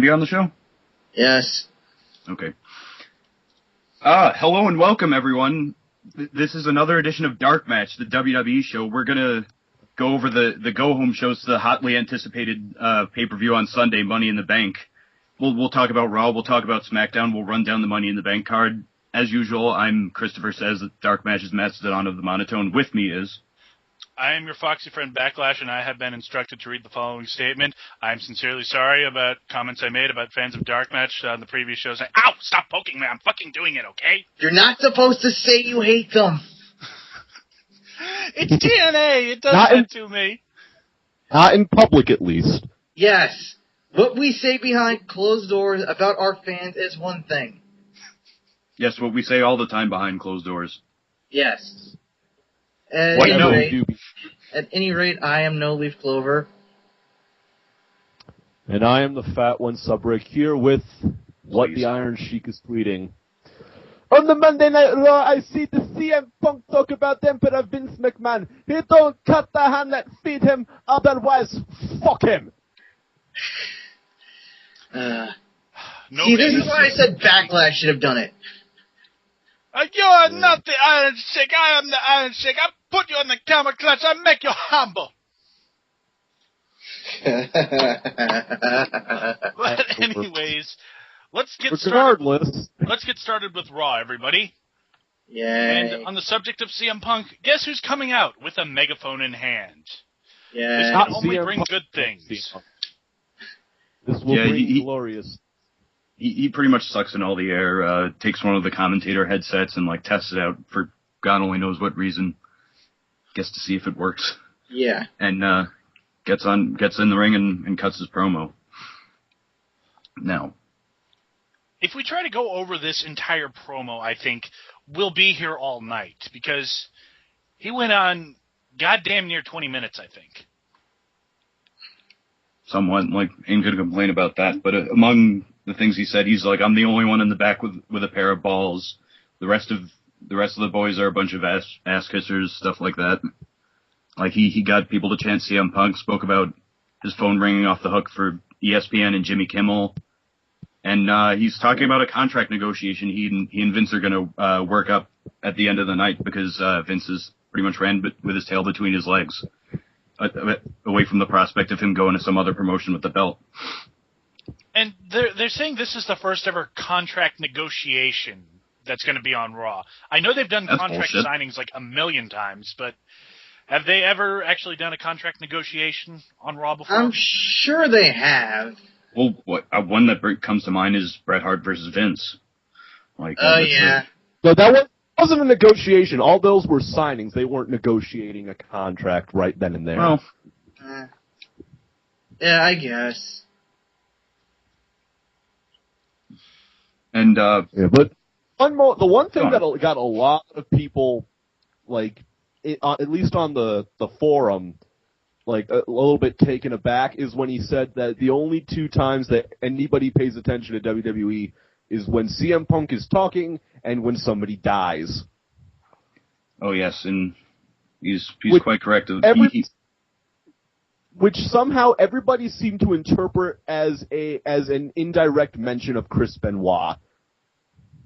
going to be on the show? Yes. Okay. Hello and welcome, everyone. This is another edition of DarkMatch, the WWE show. We're going to go over the go-home shows to the hotly anticipated pay-per-view on Sunday, Money in the Bank. We'll talk about Raw, we'll talk about SmackDown, we'll run down the Money in the Bank card. As usual, I'm Christopher Says, DarkMatch's Mastodon of the Monotone. With me is... I am your foxy friend Backlash, and I have been instructed to read the following statement. I am sincerely sorry about comments I made about fans of DarkMatch on the previous shows. Ow! Stop poking me! I'm fucking doing it, okay? You're not supposed to say you hate them. It's TNA! It does that to me. Not in public, at least. Yes. What we say behind closed doors about our fans is one thing. Yes, what we say all the time behind closed doors. Yes. At any rate, I am No Leaf Clover. And I am the Fat One Subrick here with what the Iron Sheik is tweeting. On the Monday Night Raw, I see the CM Punk talk about Emperor Vince McMahon. He don't cut the hand that feed him, otherwise, fuck him. See, this is why I said Backlash should have done it. You're not the Iron Sheik. I am the Iron Sheik. I put you in the camera clutch. I make you humble. But anyways, let's get started. Let's get started with Raw, everybody. Yay. And on the subject of CM Punk, guess who's coming out with a megaphone in hand? Yay. This can only bring good things. This will bring glorious. He pretty much sucks in all the air, takes one of the commentator headsets and, tests it out for God only knows what reason. Gets to see if it works. Yeah. And, gets in the ring and cuts his promo. Now. If we try to go over this entire promo, I think we'll be here all night, because he went on goddamn near 20 minutes, I think. Somewhat, ain't gonna complain about that, but among the things he said, he's like, I'm the only one in the back with a pair of balls. The rest of the boys are a bunch of ass kissers, stuff like that. He got people to chant CM Punk, spoke about his phone ringing off the hook for ESPN and Jimmy Kimmel, and he's talking about a contract negotiation he and Vince are gonna work up at the end of the night, because Vince is pretty much ran with his tail between his legs, away from the prospect of him going to some other promotion with the belt. And they're saying this is the first ever contract negotiation that's going to be on Raw. I know they've done contract signings a million times, but have they ever actually done a contract negotiation on Raw before? I'm sure they have. Well, one that comes to mind is Bret Hart versus Vince. Yeah. No, that wasn't a negotiation. All those were signings. They weren't negotiating a contract right then and there. Well, yeah, I guess. And but the one thing that got a lot of people, at least on the forum, a little bit taken aback, is when he said that the only two times that anybody pays attention to WWE is when CM Punk is talking and when somebody dies. Oh yes, and he's quite correct. Which somehow everybody seemed to interpret as an indirect mention of Chris Benoit.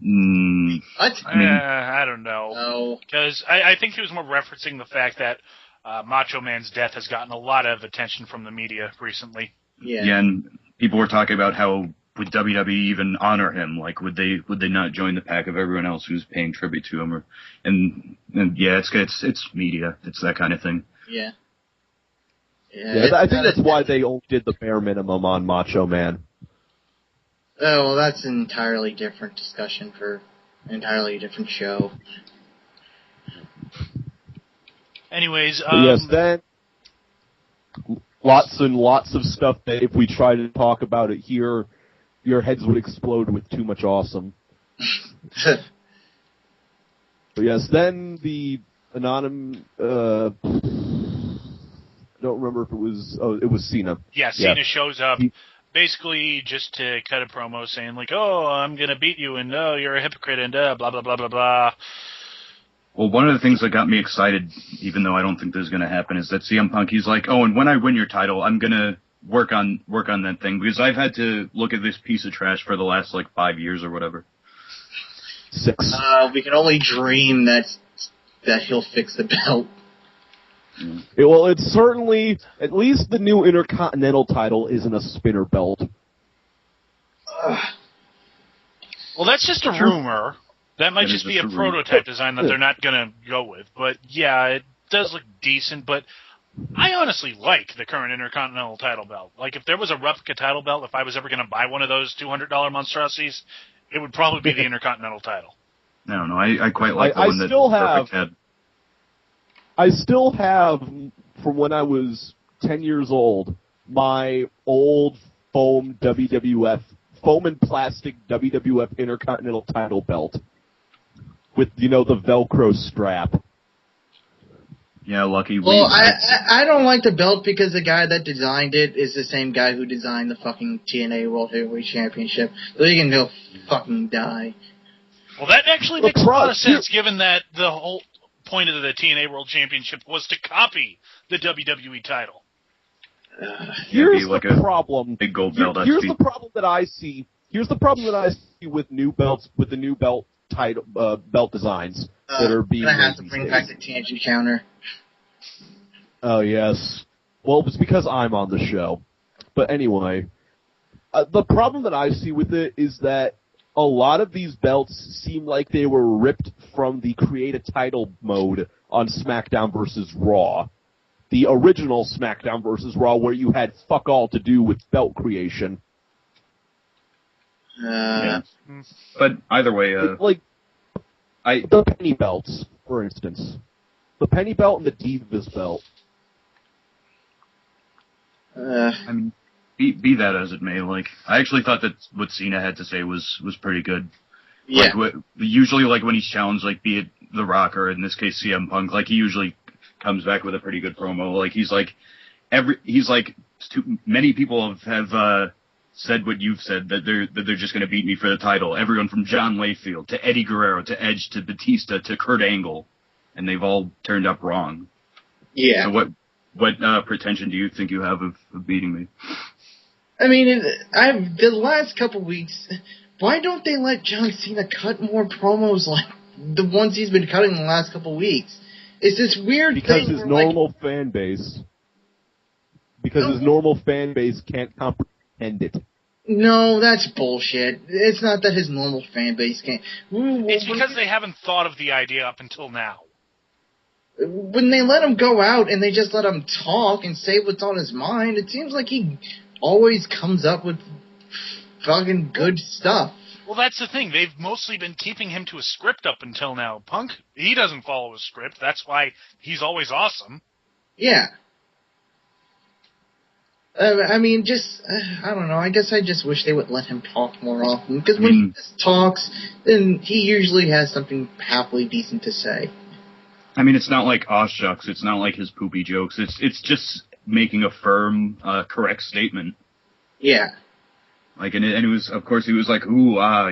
What? I don't know. No. Because I think he was more referencing the fact that Macho Man's death has gotten a lot of attention from the media recently. Yeah, and people were talking about how would WWE even honor him? Would they not join the pack of everyone else who's paying tribute to him? And yeah, it's media. It's that kind of thing. Yeah. Yeah, I think that's why they only did the bare minimum on Macho Man. Oh, well, that's an entirely different discussion for an entirely different show. Anyways, yes, then lots and lots of stuff that if we try to talk about it here, your heads would explode with too much awesome. But yes, then the anonymous, I don't remember if it was Cena. Yeah, Cena shows up basically just to cut a promo saying oh, I'm going to beat you, and oh, you're a hypocrite, and blah, blah, blah, blah, blah. Well, one of the things that got me excited, even though I don't think this is going to happen, is that CM Punk, he's like, oh, and when I win your title, I'm going to work on that thing, because I've had to look at this piece of trash for the last 5 years or whatever. 6. We can only dream that he'll fix the belt. Well, it's certainly, at least the new Intercontinental title isn't a spinner belt. Well, that's just a rumor. That might just be a prototype design that they're not going to go with. But, yeah, it does look decent. But I honestly like the current Intercontinental title belt. If there was a replica title belt, if I was ever going to buy one of those $200 monstrosities, it would probably be the Intercontinental title. I don't know. I quite like the one that Perfect had. I still have, from when I was 10 years old, my old foam and plastic WWF Intercontinental title belt with, the Velcro strap. Yeah, lucky. Well, I don't like the belt because the guy that designed it is the same guy who designed the fucking TNA World Heavyweight Championship. So he can go fucking die. Well, that actually makes a lot of sense, given that the whole point of the TNA World Championship was to copy the WWE title. Here's the problem. Big gold belt. Here's the problem that I see. Here's the problem that I see with new belts, with the new belt title belt designs that are being. I'm gonna have to bring back the TNG counter. Oh yes. Well, it's because I'm on the show. But anyway, the problem that I see with it is that a lot of these belts seem like they were ripped from the create a title mode on SmackDown vs. Raw. The original SmackDown vs. Raw, where you had fuck all to do with belt creation. Yeah. But either way, the penny belts, for instance. The penny belt and the Divas belt. I mean, be that as it may, I actually thought that what Cena had to say was pretty good. Yeah. Usually, when he's challenged, be it The Rock or in this case CM Punk, he usually comes back with a pretty good promo. Many people have said what you've said, that they're just going to beat me for the title. Everyone from John Layfield to Eddie Guerrero to Edge to Batista to Kurt Angle, and they've all turned up wrong. Yeah. So what pretension do you think you have of beating me? I mean, the last couple weeks, why don't they let John Cena cut more promos like the ones he's been cutting the last couple weeks? It's this weird because thing. His normal fan base can't comprehend it. No, that's bullshit. It's not that his normal fan base can't. It's because they haven't thought of the idea up until now. When they let him go out and they just let him talk and say what's on his mind, it seems like he always comes up with fucking good stuff. Well, that's the thing. They've mostly been keeping him to a script up until now. Punk, he doesn't follow a script. That's why he's always awesome. Yeah. I mean, I don't know. I guess I just wish they would let him talk more often. Because when he just talks, then he usually has something halfway decent to say. I mean, it's not like aw shucks. It's not like his poopy jokes. It's just making a firm, correct statement. Yeah. And it was, of course, he was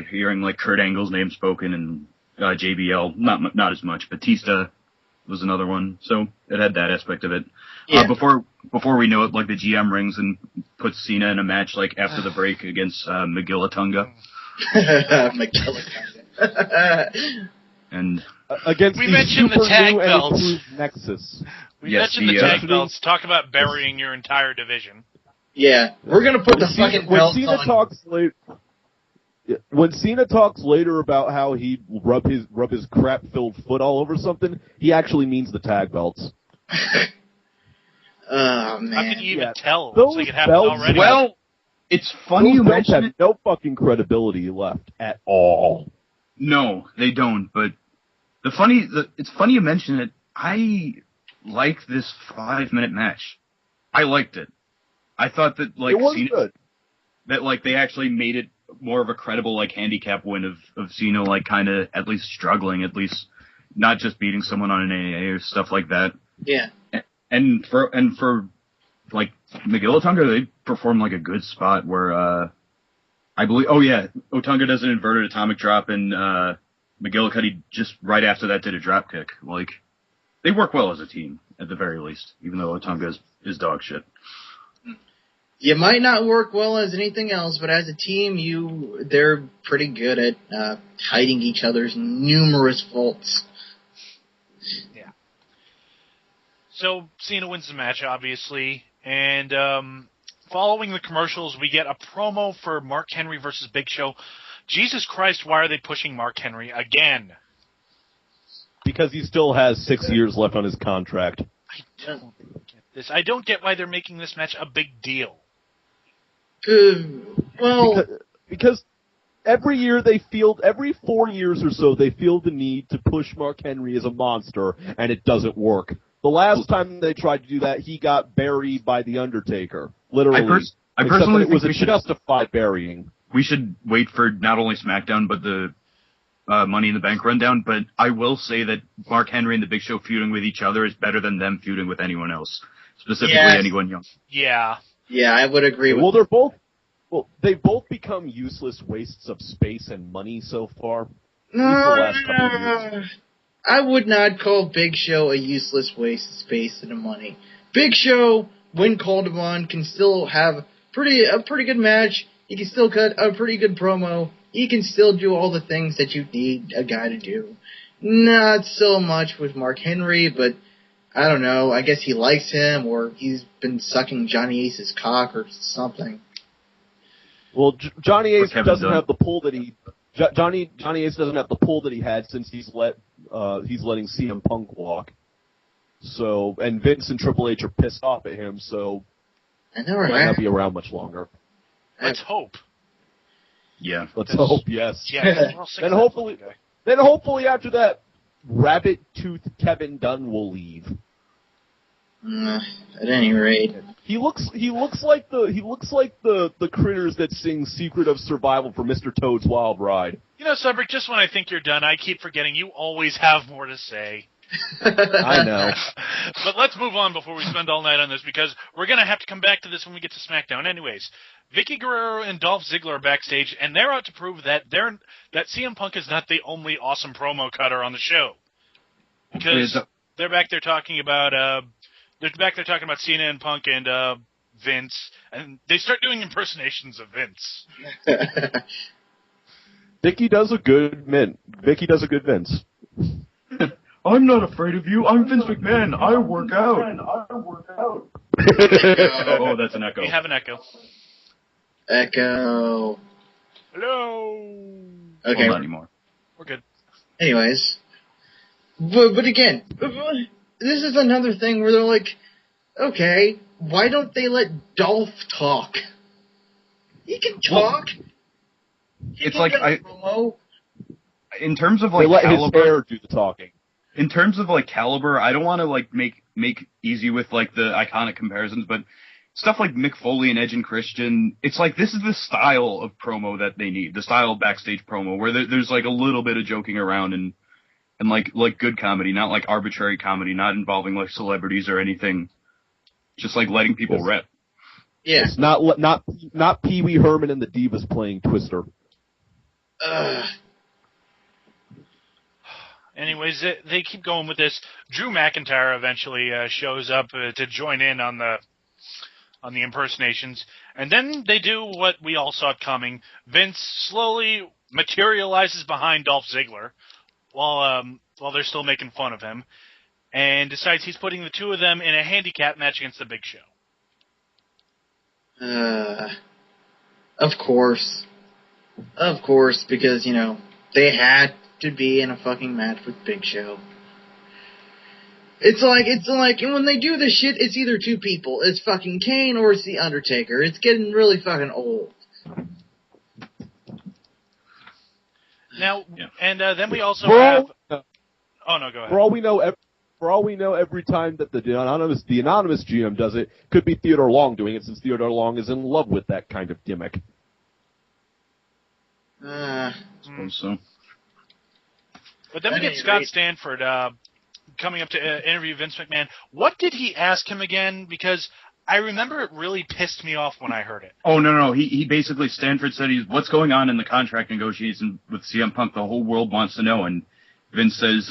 hearing Kurt Angle's name spoken and JBL, not as much. Batista was another one, so it had that aspect of it. Yeah. Before we know it, the GM rings and puts Cena in a match after the break against McGillatunga. McGillatunga. And against we mentioned the tag belts. Nexus. We mentioned the tag belts. Talk about burying your entire division. Yeah, we're gonna put the fucking belts on. When Cena talks later about how he rub his crap-filled foot all over something, he actually means the tag belts. Oh man! How can you even tell? Those it happened already. Well, it's funny you mention it. No fucking credibility left at all. No, they don't. But it's funny you mention it. I like this 5-minute match. I liked it. I thought that it was Cena, good. That they actually made it more of a credible handicap win of Cena kind of at least struggling, at least not just beating someone on an AA or stuff like that. Yeah. And for McGillatunga, they performed a good spot where I believe Otunga does an inverted atomic drop and McGillicuddy just right after that did a drop kick. They work well as a team at the very least, even though Otunga is dog shit. You might not work well as anything else, but as a team, they're pretty good at hiding each other's numerous faults. Yeah. So Cena wins the match, obviously, and following the commercials, we get a promo for Mark Henry versus Big Show. Jesus Christ, why are they pushing Mark Henry again? Because he still has 6 years left on his contract. I don't get this. I don't get why they're making this match a big deal. Because every 4 years or so, they feel the need to push Mark Henry as a monster, and it doesn't work. The last time they tried to do that, he got buried by The Undertaker. Literally. I personally think it was a justified burying. We should wait for not only SmackDown, but the Money in the Bank rundown, but I will say that Mark Henry and the Big Show feuding with each other is better than them feuding with anyone else, specifically anyone young. Yeah. Yeah, I would agree with they've both become useless wastes of space and money so far. No, the last couple of years. I would not call Big Show a useless waste of space and money. Big Show, when called upon, can still have a pretty good match. He can still cut a pretty good promo. He can still do all the things that you need a guy to do. Not so much with Mark Henry, but I don't know. I guess he likes him, or he's been sucking Johnny Ace's cock or something. Well, Johnny Ace doesn't have the pull that he. Johnny Ace doesn't have the pull that he had since he's letting CM Punk walk. So, and Vince and Triple H are pissed off at him. So, I know, he might right? not be around much longer. Let's hope. Yeah. Let's hope, yes. Yeah. Then hopefully after that, Rabbit Tooth Kevin Dunn will leave. At any rate, he looks like the critters that sing "Secret of Survival" for Mr. Toad's Wild Ride. You know, Subrick, just when I think you're done, I keep forgetting you always have more to say. I know. But let's move on before we spend all night on this, because we're going to have to come back to this when we get to SmackDown. Anyways, Vicky Guerrero and Dolph Ziggler are backstage, and they're out to prove that CM Punk is not the only awesome promo cutter on the show. Because they're back there talking about Cena and Punk and Vince, and they start doing impersonations of Vince. Vicky does a good Vince. I'm not afraid of you. I'm Vince McMahon. I work out. Oh, that's an echo. We have an echo. Echo. Hello. Okay. Not anymore. We're good. Anyways. But again, this is another thing where they're like, okay, why don't they let Dolph talk? He can talk. It's like in terms of they let caliber, his hair do the talking. In terms of caliber, I don't want to make easy with the iconic comparisons, but stuff like Mick Foley and Edge and Christian, it's like this is the style of promo that they need, the style of backstage promo where there's a little bit of joking around and good comedy, not arbitrary comedy, not involving celebrities or anything, just letting people rip. Yeah, it's not Pee Wee Herman and the Divas playing Twister. Anyways, they keep going with this. Drew McIntyre eventually shows up to join in on the impersonations, and then they do what we all saw coming. Vince slowly materializes behind Dolph Ziggler while they're still making fun of him, and decides he's putting the two of them in a handicap match against the Big Show. Of course, because they had to be in a fucking match with Big Show. It's like, and when they do this shit, it's either two people. It's fucking Kane or it's The Undertaker. It's getting really fucking old. Now, and then we also have... Oh, no, go ahead. For all we know, every time that the anonymous GM does it, could be Theodore Long doing it, since Theodore Long is in love with that kind of gimmick. Suppose so. But then we get Scott Stanford coming up to interview Vince McMahon. What did he ask him again? Because I remember it really pissed me off when I heard it. Oh, no. He basically, Stanford said, what's going on in the contract negotiations with CM Punk? The whole world wants to know. And Vince says,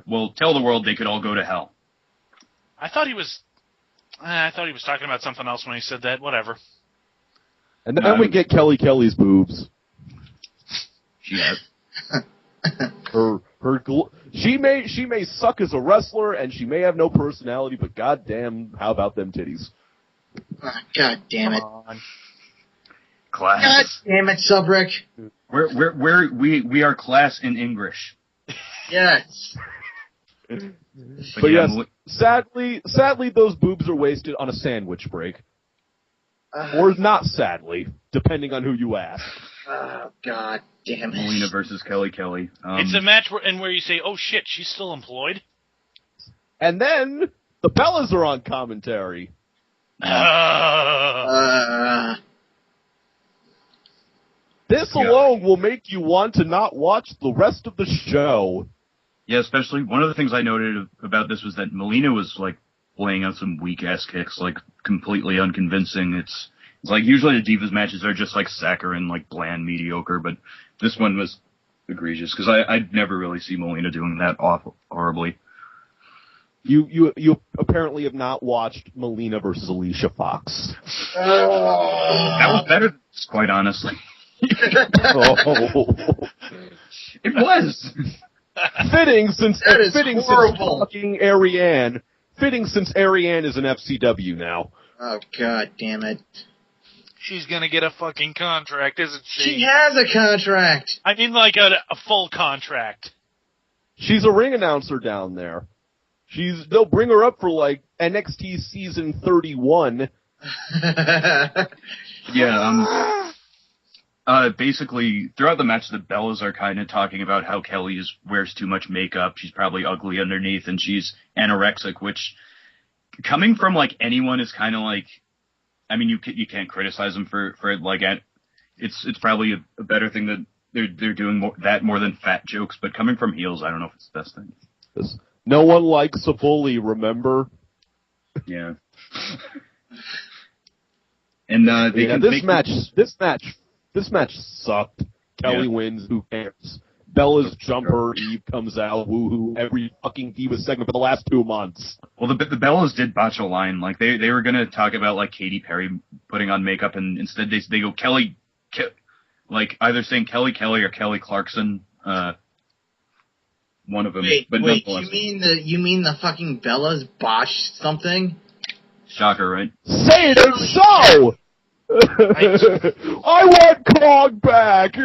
well, tell the world they could all go to hell. I thought he was talking about something else when he said that. Whatever. And then we get Kelly's boobs. She has. She may suck as a wrestler and she may have no personality, but goddamn, how about them titties? God damn it! Class. God damn it, Subrick. We are class in English. Yes. But yes, sadly, those boobs are wasted on a sandwich break. Or not sadly, depending on who you ask. Oh, God damn it. Melina versus Kelly. It's a match where you say, oh shit, she's still employed? And then, the Bellas are on commentary. This alone will make you want to not watch the rest of the show. Yeah, especially, one of the things I noted about this was that Melina was, like, laying out some weak-ass kicks, like, completely unconvincing. It's like, usually the Divas matches are just, like, saccharine, like, bland, mediocre, but this one was egregious, because I'd never really see Melina doing that horribly. You apparently have not watched Melina versus Alicia Fox. That was better, quite honestly. It was! Fitting since horrible. Fucking Ariane. Fitting since Ariane is an FCW now. Oh, God damn it. She's gonna get a fucking contract, isn't she? She has a contract. I mean, like a full contract. She's a ring announcer down there. They'll bring her up for, like, NXT season 31. Yeah, basically, throughout the match, the Bellas are kind of talking about how Kelly wears too much makeup, she's probably ugly underneath, and she's anorexic, which, coming from, like, anyone is kind of like, I mean, you can't criticize them for it, like, it's probably a better thing that they're doing more than fat jokes, but coming from heels, I don't know if it's the best thing. No one likes a bully, remember? Yeah. And, This match sucked. Kelly wins, who cares? Bella's jumper, Eve comes out, woohoo, every fucking Diva segment for the last 2 months. Well, the Bellas did botch a line. Like, they were gonna talk about, like, Katy Perry putting on makeup, and instead they go Kelly, like, either saying Kelly or Kelly Clarkson, one of them. Wait, but you mean the fucking Bellas botched something? Shocker, right? Say it so! I want Cog back!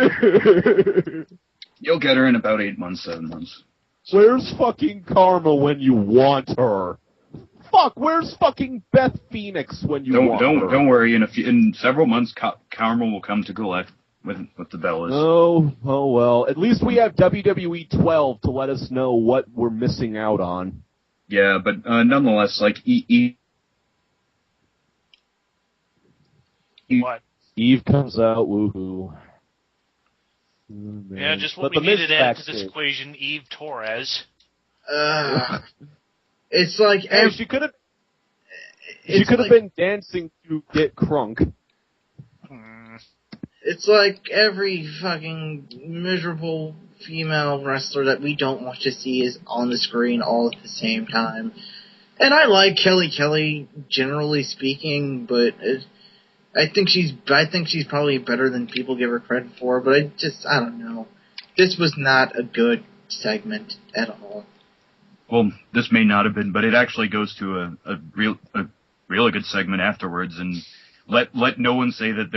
You'll get her in about 8 months, 7 months. Where's fucking Karma when you want her? Fuck, where's fucking Beth Phoenix when you want her? Don't worry, in several months, Karma will come to collect with the Bellas. Oh well. At least we have WWE 12 to let us know what we're missing out on. Yeah, but nonetheless, like, What? Eve comes out, woohoo. Yeah, just what we needed to add to this equation, Eve Torres. It's like... she could have been dancing to Get Crunk. It's like every fucking miserable female wrestler that we don't want to see is on the screen all at the same time. And I like Kelly, generally speaking, but... I think she's probably better than people give her credit for, but I don't know. This was not a good segment at all. Well, this may not have been, but it actually goes to a really good segment afterwards, and let no one say that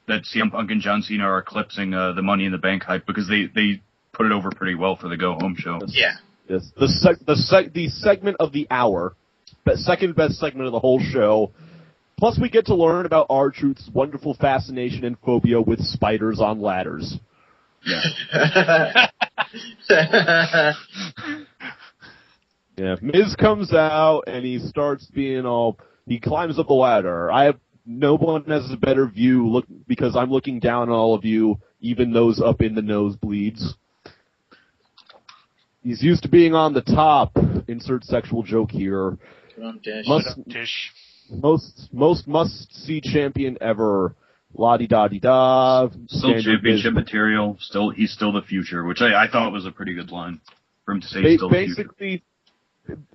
that CM Punk and John Cena are eclipsing the Money in the Bank hype, because they put it over pretty well for the go home show. Yeah. Yes. The segment of the hour, the second best segment of the whole show. Plus, we get to learn about R-Truth's wonderful fascination and phobia with spiders on ladders. Yeah. Yeah. Miz comes out, and he starts being he climbs up the ladder. No one has a better view, because I'm looking down on all of you, even those up in the nosebleeds. He's used to being on the top. Insert sexual joke here. Most must-see champion ever. La-di-da-di-da. Still championship material. He's still the future, which I thought was a pretty good line for him to say he's still the future. Basically,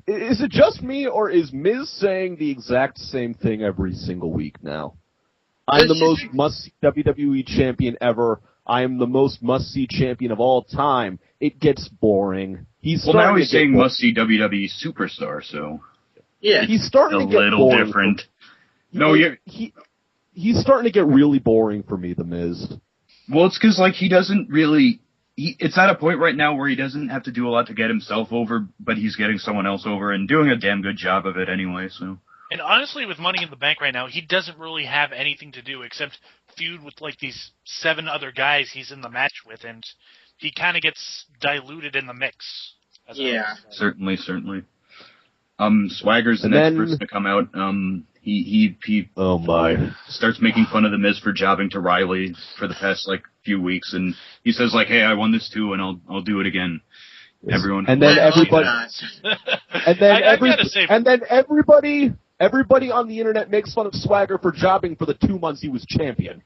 is it just me, or is Miz saying the exact same thing every single week now? I'm the most must-see WWE champion ever. I am the most must-see champion of all time. It gets boring. Now he's saying must-see WWE superstar, so... Yeah. He's starting to get boring. A little different. He's starting to get really boring for me, The Miz. Well, it's because, like, he doesn't really... It's at a point right now where he doesn't have to do a lot to get himself over, but he's getting someone else over and doing a damn good job of it anyway, so... And honestly, with Money in the Bank right now, he doesn't really have anything to do except feud with, like, these 7 other guys he's in the match with, and he kind of gets diluted in the mix. Yeah. Certainly. Swagger's the next person to come out. He starts making fun of The Miz for jobbing to Riley for the past, like, few weeks, and he says, like, hey, I won this too, and I'll do it again. Yes. Everybody on the internet makes fun of Swagger for jobbing for the 2 months he was champion.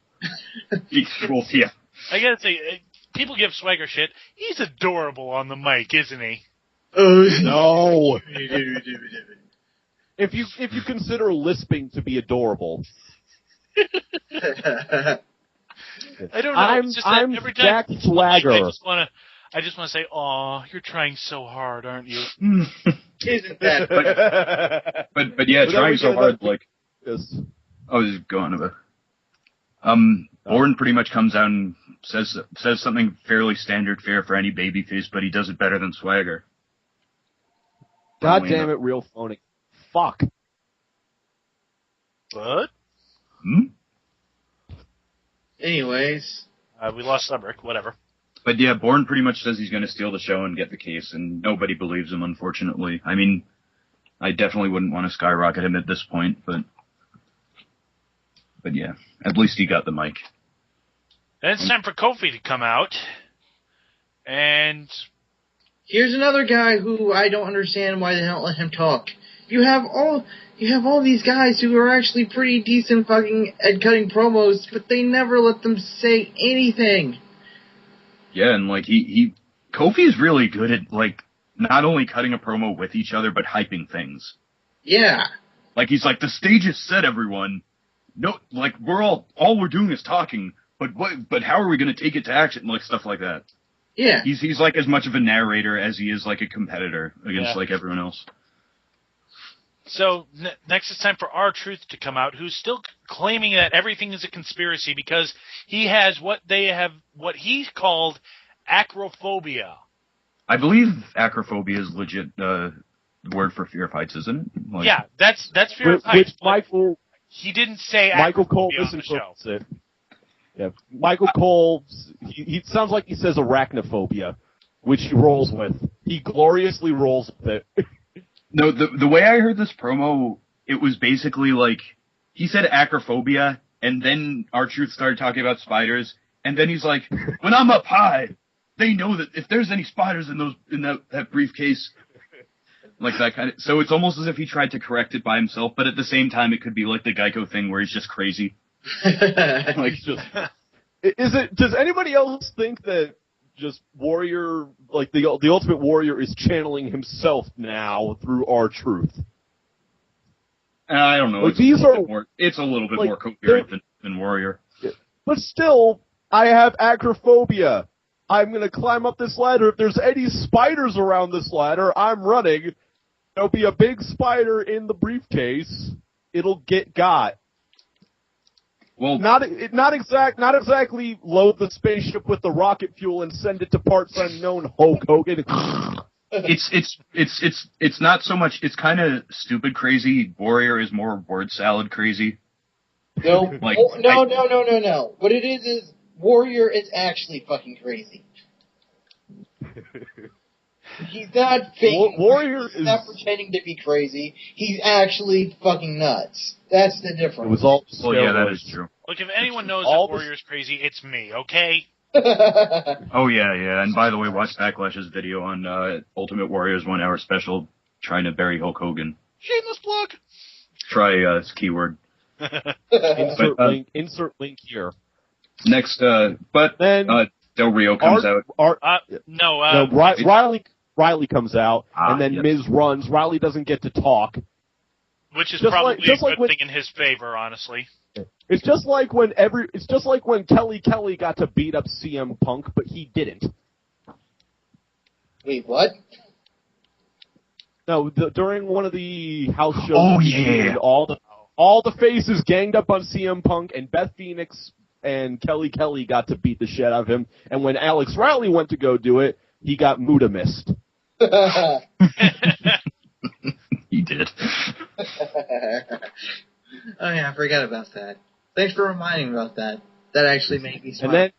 Well, yeah. I gotta say, people give Swagger shit. He's adorable on the mic, isn't he? No. If you consider lisping to be adorable. I don't know. I'm every time Jack Swagger. I just want to say, "Aw, you're trying so hard, aren't you?" Isn't that? But yeah, trying so hard. Like, yes. I was going about. Orton pretty much comes out and says something fairly standard fare for any babyface, but he does it better than Swagger. God damn it, real phony. Fuck. What? Anyways. We lost Subrick, whatever. But yeah, Bourne pretty much says he's going to steal the show and get the case, and nobody believes him, unfortunately. I mean, I definitely wouldn't want to skyrocket him at this point, but yeah, at least he got the mic. Then it's time for Kofi to come out, and... Here's another guy who I don't understand why they don't let him talk. You have all these guys who are actually pretty decent fucking at cutting promos, but they never let them say anything. Yeah, and like Kofi is really good at like not only cutting a promo with each other, but hyping things. Yeah. Like he's like, the stage is set, everyone. No, like all we're doing is talking, but how are we going to take it to action? Like stuff like that. Yeah. He's like as much of a narrator as he is like a competitor against like everyone else. So next it's time for R-Truth to come out, who's still claiming that everything is a conspiracy because he has what he called acrophobia. I believe acrophobia is legit the word for fear of heights, isn't it? Like, yeah, that's fear of heights. Michael, he didn't say Michael Cole on the show. It. Yeah, Michael Cole. He sounds like he says arachnophobia, which he rolls with. He gloriously rolls with it. No, the way I heard this promo, it was basically like, he said acrophobia, and then R-Truth started talking about spiders, and then he's like, when I'm up high, they know that if there's any spiders in that briefcase, like that kind of, so it's almost as if he tried to correct it by himself, but at the same time, it could be like the Geico thing where he's just crazy. Like, does anybody else think that just Warrior, like the Ultimate Warrior, is channeling himself now through R-Truth? I don't know. Like, it's a little bit more coherent than Warrior. But still, I have acrophobia. I'm going to climb up this ladder. If there's any spiders around this ladder, I'm running. There'll be a big spider in the briefcase. It'll get got. Well, not exactly load the spaceship with the rocket fuel and send it to parts unknown, Hulk Hogan. It's not so much. It's kind of stupid crazy. Warrior is more word salad crazy. No, no. What it is Warrior is actually fucking crazy. He's not faking. Warrior He's not pretending to be crazy. He's actually fucking nuts. That's the difference. It was all. Well, yeah, that is true. Look, if anyone knows that Warrior's crazy, it's me. Okay. Oh yeah. And by the way, watch Backlash's video on Ultimate Warrior's 1 hour special trying to bury Hulk Hogan. Shameless plug. Try keyword. Insert link here. Next, but then Del Rio comes out. Riley comes out, and then Miz runs. Riley doesn't get to talk. Which is probably a good thing in his favor, honestly. It's just like when Kelly got to beat up CM Punk, but he didn't. Wait, what? No, during one of the house shows. Oh yeah. All the faces ganged up on CM Punk, and Beth Phoenix and Kelly got to beat the shit out of him. And when Alex Riley went to go do it, he got Muda missed. He did. Oh yeah, I forgot about that. Thanks for reminding me about that. That actually made me smile.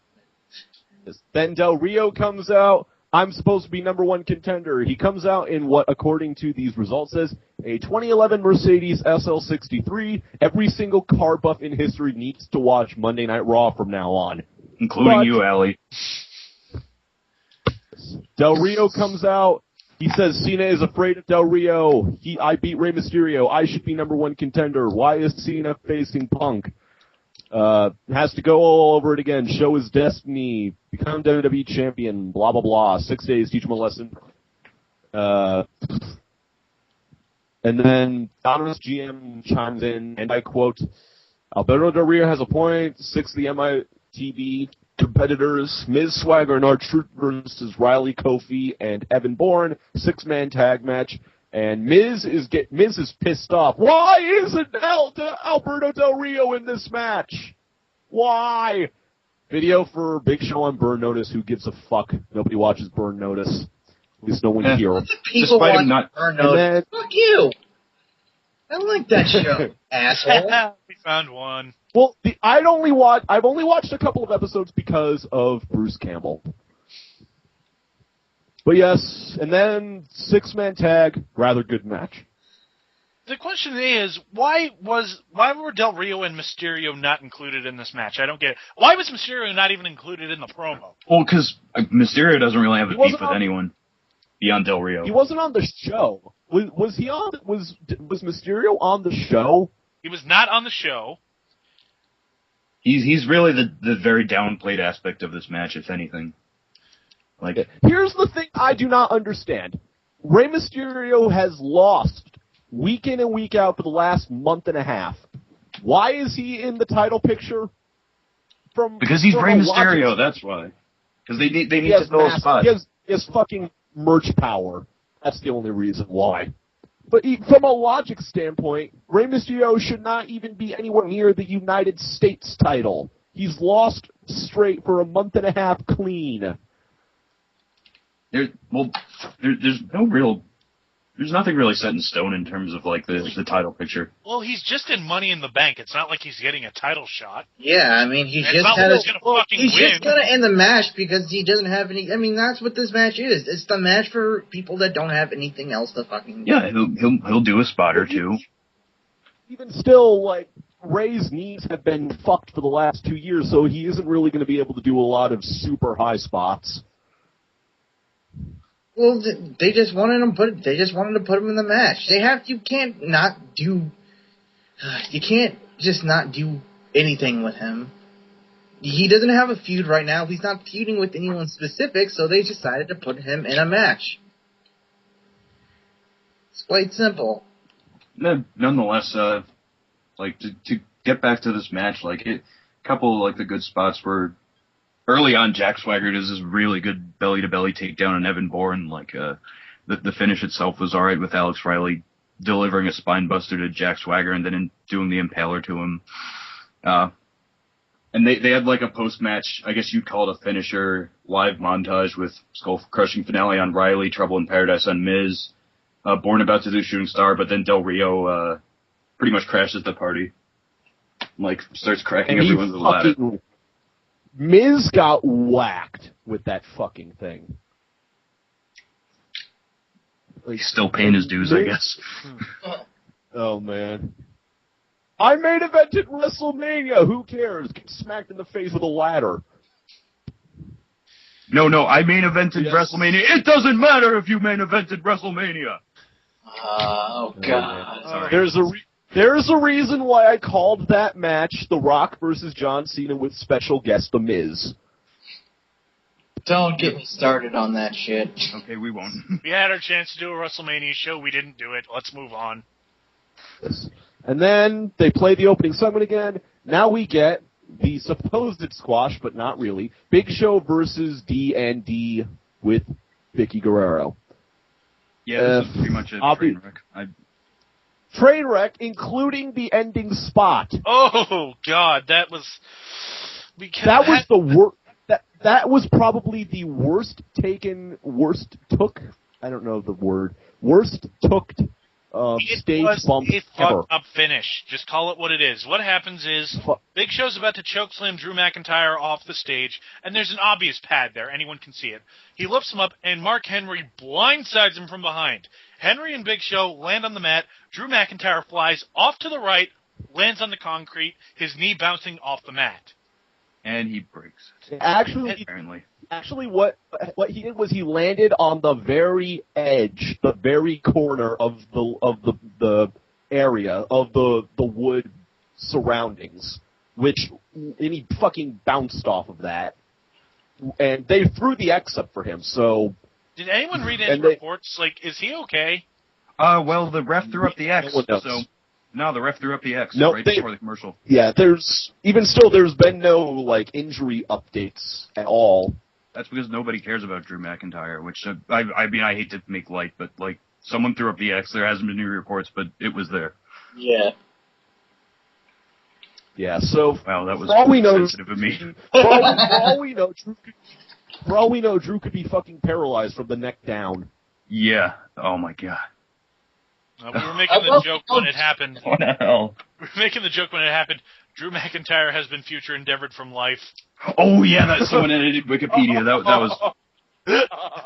And then Del Rio comes out. I'm supposed to be number one contender. He comes out in what, according to these results, says a 2011 Mercedes SL63. Every single car buff in history needs to watch Monday Night Raw from now on. Including you, Allie. Del Rio comes out. He says Cena is afraid of Del Rio. I beat Rey Mysterio. I should be number one contender. Why is Cena facing Punk? Has to go all over it again. Show his destiny. Become WWE champion. Blah, blah, blah. 6 days. Teach him a lesson. And then Dominus GM chimes in, and I quote, Alberto Del Rio has a point. 6 of the MITB competitors. Miz, Swagger, and R-Truth versus Riley, Kofi, and Evan Bourne. 6-man tag match. And Miz is pissed off. Why isn't Alberto Del Rio in this match? Why? Video for Big Show on Burn Notice. Who gives a fuck? Nobody watches Burn Notice. At least no one here. People watch Burn Notice. Fuck you. I don't like that show, asshole. We found one. Well, I've only watched a couple of episodes because of Bruce Campbell. But yes, and then 6-man tag, rather good match. The question is, why were Del Rio and Mysterio not included in this match? I don't get it. Why was Mysterio not even included in the promo? Well, because Mysterio doesn't really have a beef with anyone beyond Del Rio. He wasn't on the show. Was he on? Was Mysterio on the show? He was not on the show. He's really the very downplayed aspect of this match, if anything. Like, here's the thing I do not understand. Rey Mysterio has lost week in and week out for the last month and a half. Why is he in the title picture? Because he's Rey Mysterio, that's why. Because they need to fill a spot. He has fucking merch power. That's the only reason why. But from a logic standpoint, Rey Mysterio should not even be anywhere near the United States title. He's lost straight for a month and a half clean. There's nothing really set in stone in terms of like the title picture. Well, he's just in Money in the Bank. It's not like he's getting a title shot. Yeah, I mean he's just gonna end the match because he doesn't have any. I mean that's what this match is. It's the match for people that don't have anything else to fucking. Yeah, he'll do a spot or two. Even still, like Ray's knees have been fucked for the last 2 years, so he isn't really going to be able to do a lot of super high spots. Well, they just wanted to put him in the match. You can't just not do anything with him. He doesn't have a feud right now. He's not feuding with anyone specific, so they decided to put him in a match. It's quite simple. Nonetheless, like to get back to this match, like a couple of like the good spots were. Early on, Jack Swagger does this really good belly-to-belly takedown on Evan Bourne. Like, the finish itself was alright with Alex Riley delivering a spine buster to Jack Swagger and then doing the impaler to him. And they had like a post-match, I guess you'd call it a finisher, live montage with skull-crushing finale on Riley, Trouble in Paradise on Miz, Bourne about to do Shooting Star, but then Del Rio pretty much crashes the party. Like, starts cracking everyone's ladder. Miz got whacked with that fucking thing. Like, he's still paying his dues, I guess. Oh, man. I main evented WrestleMania. Who cares? Get smacked in the face with a ladder. No, I main evented WrestleMania. It doesn't matter if you main evented WrestleMania. Oh, God. There's a reason why I called that match The Rock versus John Cena with special guest The Miz. Don't get me started on that shit. Okay, we won't. We had our chance to do a WrestleMania show. We didn't do it. Let's move on. And then they play the opening segment again. Now we get the supposed squash, but not really. Big Show versus D&D with Vicky Guerrero. Yeah, this is pretty much a train wreck. Train wreck, including the ending spot. Oh God, that was the worst. That was probably the worst took stage bump a fucked up finish. Just call it what it is. What happens is Big Show's about to chokeslam Drew McIntyre off the stage, and there's an obvious pad there. Anyone can see it. He lifts him up, and Mark Henry blindsides him from behind. Henry and Big Show land on the mat. Drew McIntyre flies off to the right, lands on the concrete, his knee bouncing off the mat. And he breaks it. Actually, what he did was he landed on the very edge, the very corner of the area of the wood surroundings, and he fucking bounced off of that, and they threw the X up for him. So, did anyone read any reports? Like, is he okay? Well, the ref threw up the X. No, the ref threw up the X before the commercial. Yeah, there's been no injury updates at all. That's because nobody cares about Drew McIntyre, which I hate to make light, but someone threw up the X. There hasn't been any reports, but it was there. Yeah. Yeah. So wow, that was sensitive of me. For all we know, Drew could be fucking paralyzed from the neck down. Yeah. Oh my God. We were making the joke when it happened. What the hell? We were making the joke when it happened. Drew McIntyre has been future endeavored from life. Oh yeah, that's someone edited Wikipedia. That was.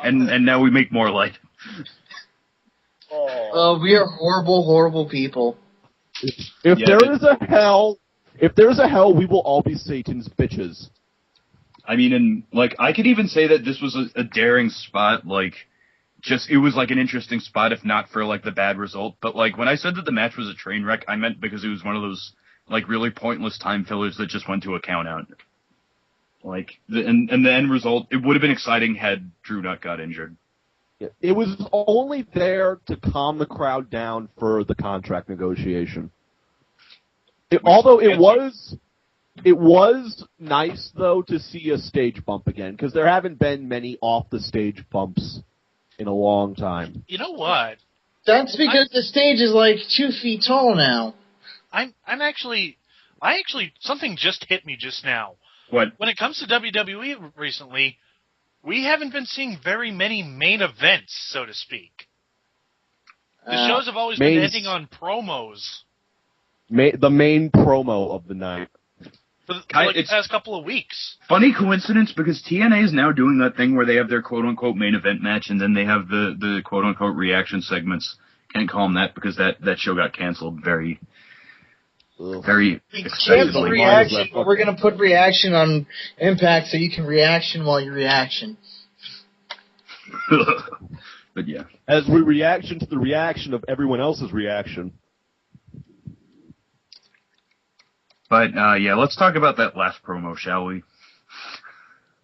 And now we make more light. Oh, we are horrible, horrible people. If there's a hell, we will all be Satan's bitches. I mean, and I could even say that this was a daring spot. It was an interesting spot, if not for the bad result. But when I said that the match was a train wreck, I meant because it was one of those really pointless time fillers that just went to a count out. And the end result, it would have been exciting had Drew not got injured. It was only there to calm the crowd down for the contract negotiation. Although it was nice though to see a stage bump again, because there haven't been many off the stage bumps in a long time. You know what? That's because the stage is 2 feet tall now. I actually something just hit me just now. What? When it comes to WWE recently, we haven't been seeing very many main events, so to speak. The shows have always been ending on promos. The main promo of the night. For the past couple of weeks. Funny coincidence, because TNA is now doing that thing where they have their quote-unquote main event match, and then they have the quote-unquote reaction segments. Can't call them that because that show got canceled very expectedly. Reaction, but we're going to put reaction on Impact so you can reaction while you reaction. But yeah. As we reaction to the reaction of everyone else's reaction. But, let's talk about that last promo, shall we?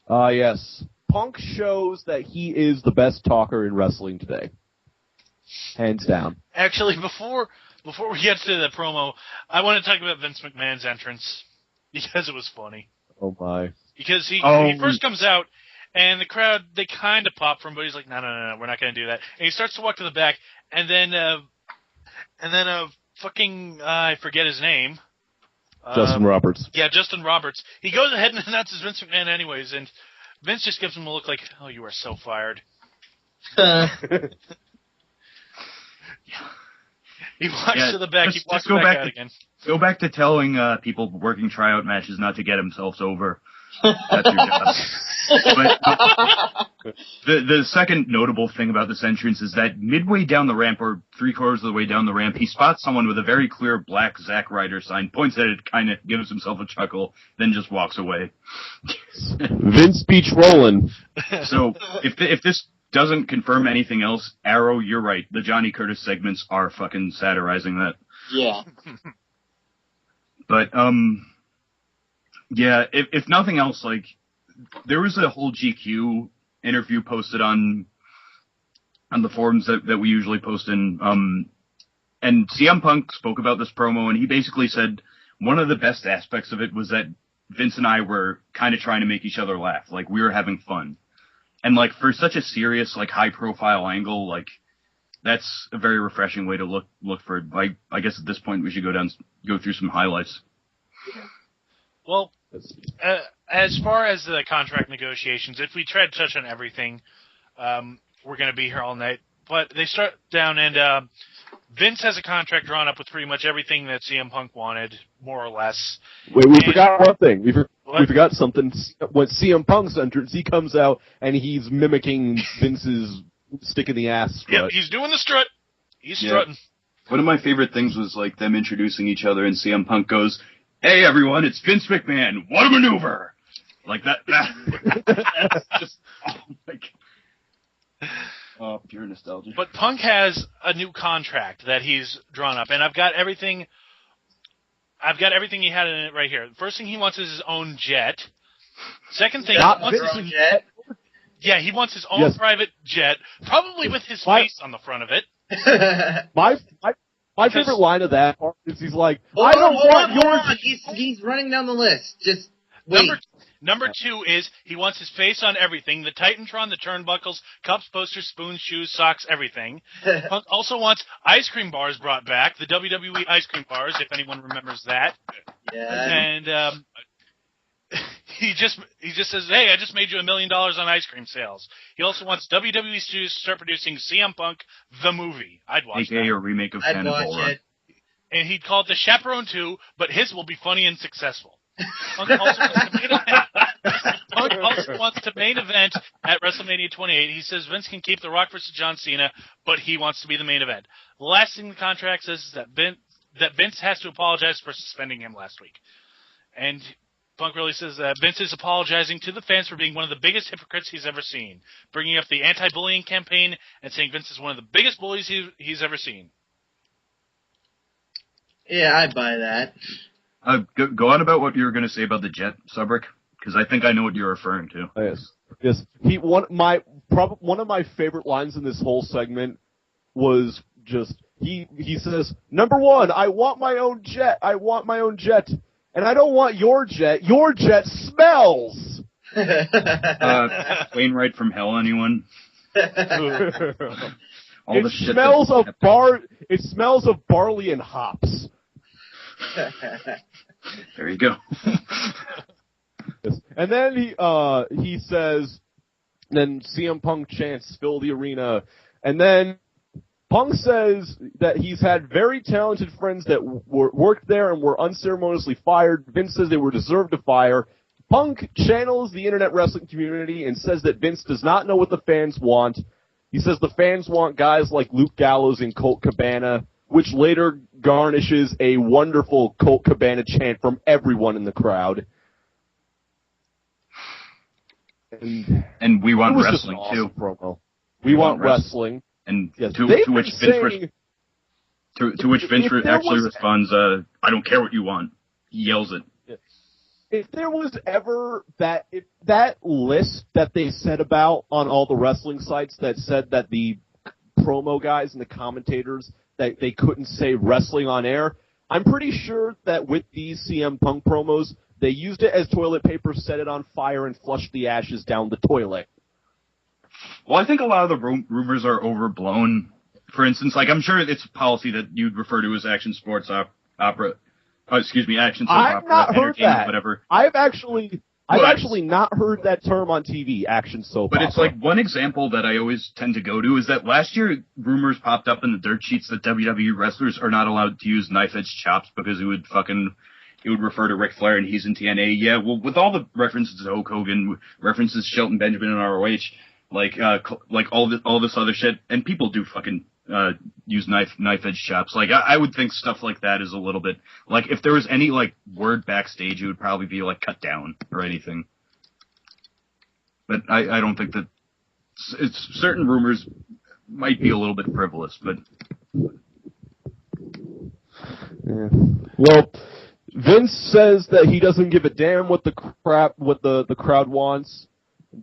Yes. Punk shows that he is the best talker in wrestling today. Hands down. Actually, before we get to the promo, I want to talk about Vince McMahon's entrance, because it was funny. Oh, my. Because he first comes out, and the crowd, they kind of pop for him, but he's like, no, we're not going to do that. And he starts to walk to the back, and then I forget his name. Justin Roberts. Yeah, Justin Roberts. He goes ahead and announces Vince McMahon anyways, and Vince just gives him a look like, oh, you are so fired. He walks to the back, he walks back out again. Go back to telling people working tryout matches not to get themselves over. That's your job. But the second notable thing about this entrance is that midway down the ramp, or 3/4 of the way down the ramp, he spots someone with a very clear black Zack Ryder sign, points at it, kind of gives himself a chuckle, then just walks away. Vince Beach rolling. So if this doesn't confirm anything else, Arrow, you're right. The Johnny Curtis segments are fucking satirizing that. Yeah. But yeah, if nothing else, there was a whole GQ interview posted on the forums that we usually post in, And CM Punk spoke about this promo, and he basically said one of the best aspects of it was that Vince and I were kind of trying to make each other laugh. Like, we were having fun. And, like, for such a serious, like, high-profile angle, like, that's a very refreshing way to look for it. I guess at this point we should go through some highlights. Well, as far as the contract negotiations, if we try to touch on everything, we're going to be here all night. But they start down, and Vince has a contract drawn up with pretty much everything that CM Punk wanted, more or less. Wait, we forgot one thing. We forgot something. When CM Punk's entrance, he comes out, and he's mimicking Vince's stick in the ass strut. Yep, he's doing the strut. He's strutting. One of my favorite things was, like, them introducing each other, and CM Punk goes, "Hey, everyone, it's Vince McMahon. What a maneuver!" Like, that's just, oh, my God. Oh, pure nostalgia. But Punk has a new contract that he's drawn up, and I've got everything he had in it right here. The first thing he wants is his own jet. Second thing, he wants his own jet. Yeah, he wants his own private jet, probably with his face on the front of it. My favorite line of that part is he's like, hold on. He's running down the list. Just wait. Number 2 is he wants his face on everything. The Titantron, the turnbuckles, cups, posters, spoons, shoes, socks, everything. Punk also wants ice cream bars brought back, the WWE ice cream bars, if anyone remembers that. Yeah. And he just says, "Hey, I just made you $1 million on ice cream sales." He also wants WWE Studios to start producing CM Punk the movie. I'd watch that. A remake of Cannonball Run. And he'd call it the Chaperone 2, but his will be funny and successful. Punk also wants to main event at WrestleMania 28. He says Vince can keep The Rock versus John Cena, but he wants to be the main event. The last thing the contract says is that Vince has to apologize for suspending him last week. And Punk really says that Vince is apologizing to the fans for being one of the biggest hypocrites he's ever seen, bringing up the anti-bullying campaign and saying Vince is one of the biggest bullies he's ever seen. Yeah, I buy that. Go on about what you were going to say about the jet, Subrick, because I think I know what you're referring to. Yes. One of my favorite lines in this whole segment was just he says, "Number 1, I want my own jet. I want my own jet, and I don't want your jet. Your jet smells." Wainwright from hell, anyone? It smells of barley and hops. There you go. Yes. And then he says, then CM Punk chants, "Fill the arena," and then Punk says that he's had very talented friends that worked there and were unceremoniously fired. Vince says they were deserved to fire. Punk channels the internet wrestling community and says that Vince does not know what the fans want. He says the fans want guys like Luke Gallows and Colt Cabana, which later garnishes a wonderful Colt Cabana chant from everyone in the crowd. And we want wrestling, too. Promo. We want wrestling. And to which Vince actually responds, "I don't care what you want." He yells it. If there was ever that list that they said about on all the wrestling sites that said that the promo guys and the commentators that they couldn't say wrestling on air, I'm pretty sure that with these CM Punk promos, they used it as toilet paper, set it on fire, and flushed the ashes down the toilet. Well, I think a lot of the rumors are overblown. For instance, like, I'm sure it's a policy that you'd refer to as action sports opera. Action soap opera. I've not heard that. Whatever. I've actually not heard that term on TV, action soap opera. But it's like one example that I always tend to go to is that last year rumors popped up in the dirt sheets that WWE wrestlers are not allowed to use knife-edge chops because it would refer to Ric Flair and he's in TNA. Yeah, well, with all the references to Hulk Hogan, references to Shelton Benjamin and ROH, like all this other shit, and people do fucking use knife-edge chops. Like, I would think stuff like that is a little bit, like, if there was any, like, word backstage, it would probably be, like, cut down or anything. But I don't think that, it's certain rumors might be a little bit frivolous, but. Yeah. Well, Vince says that he doesn't give a damn what the crowd wants.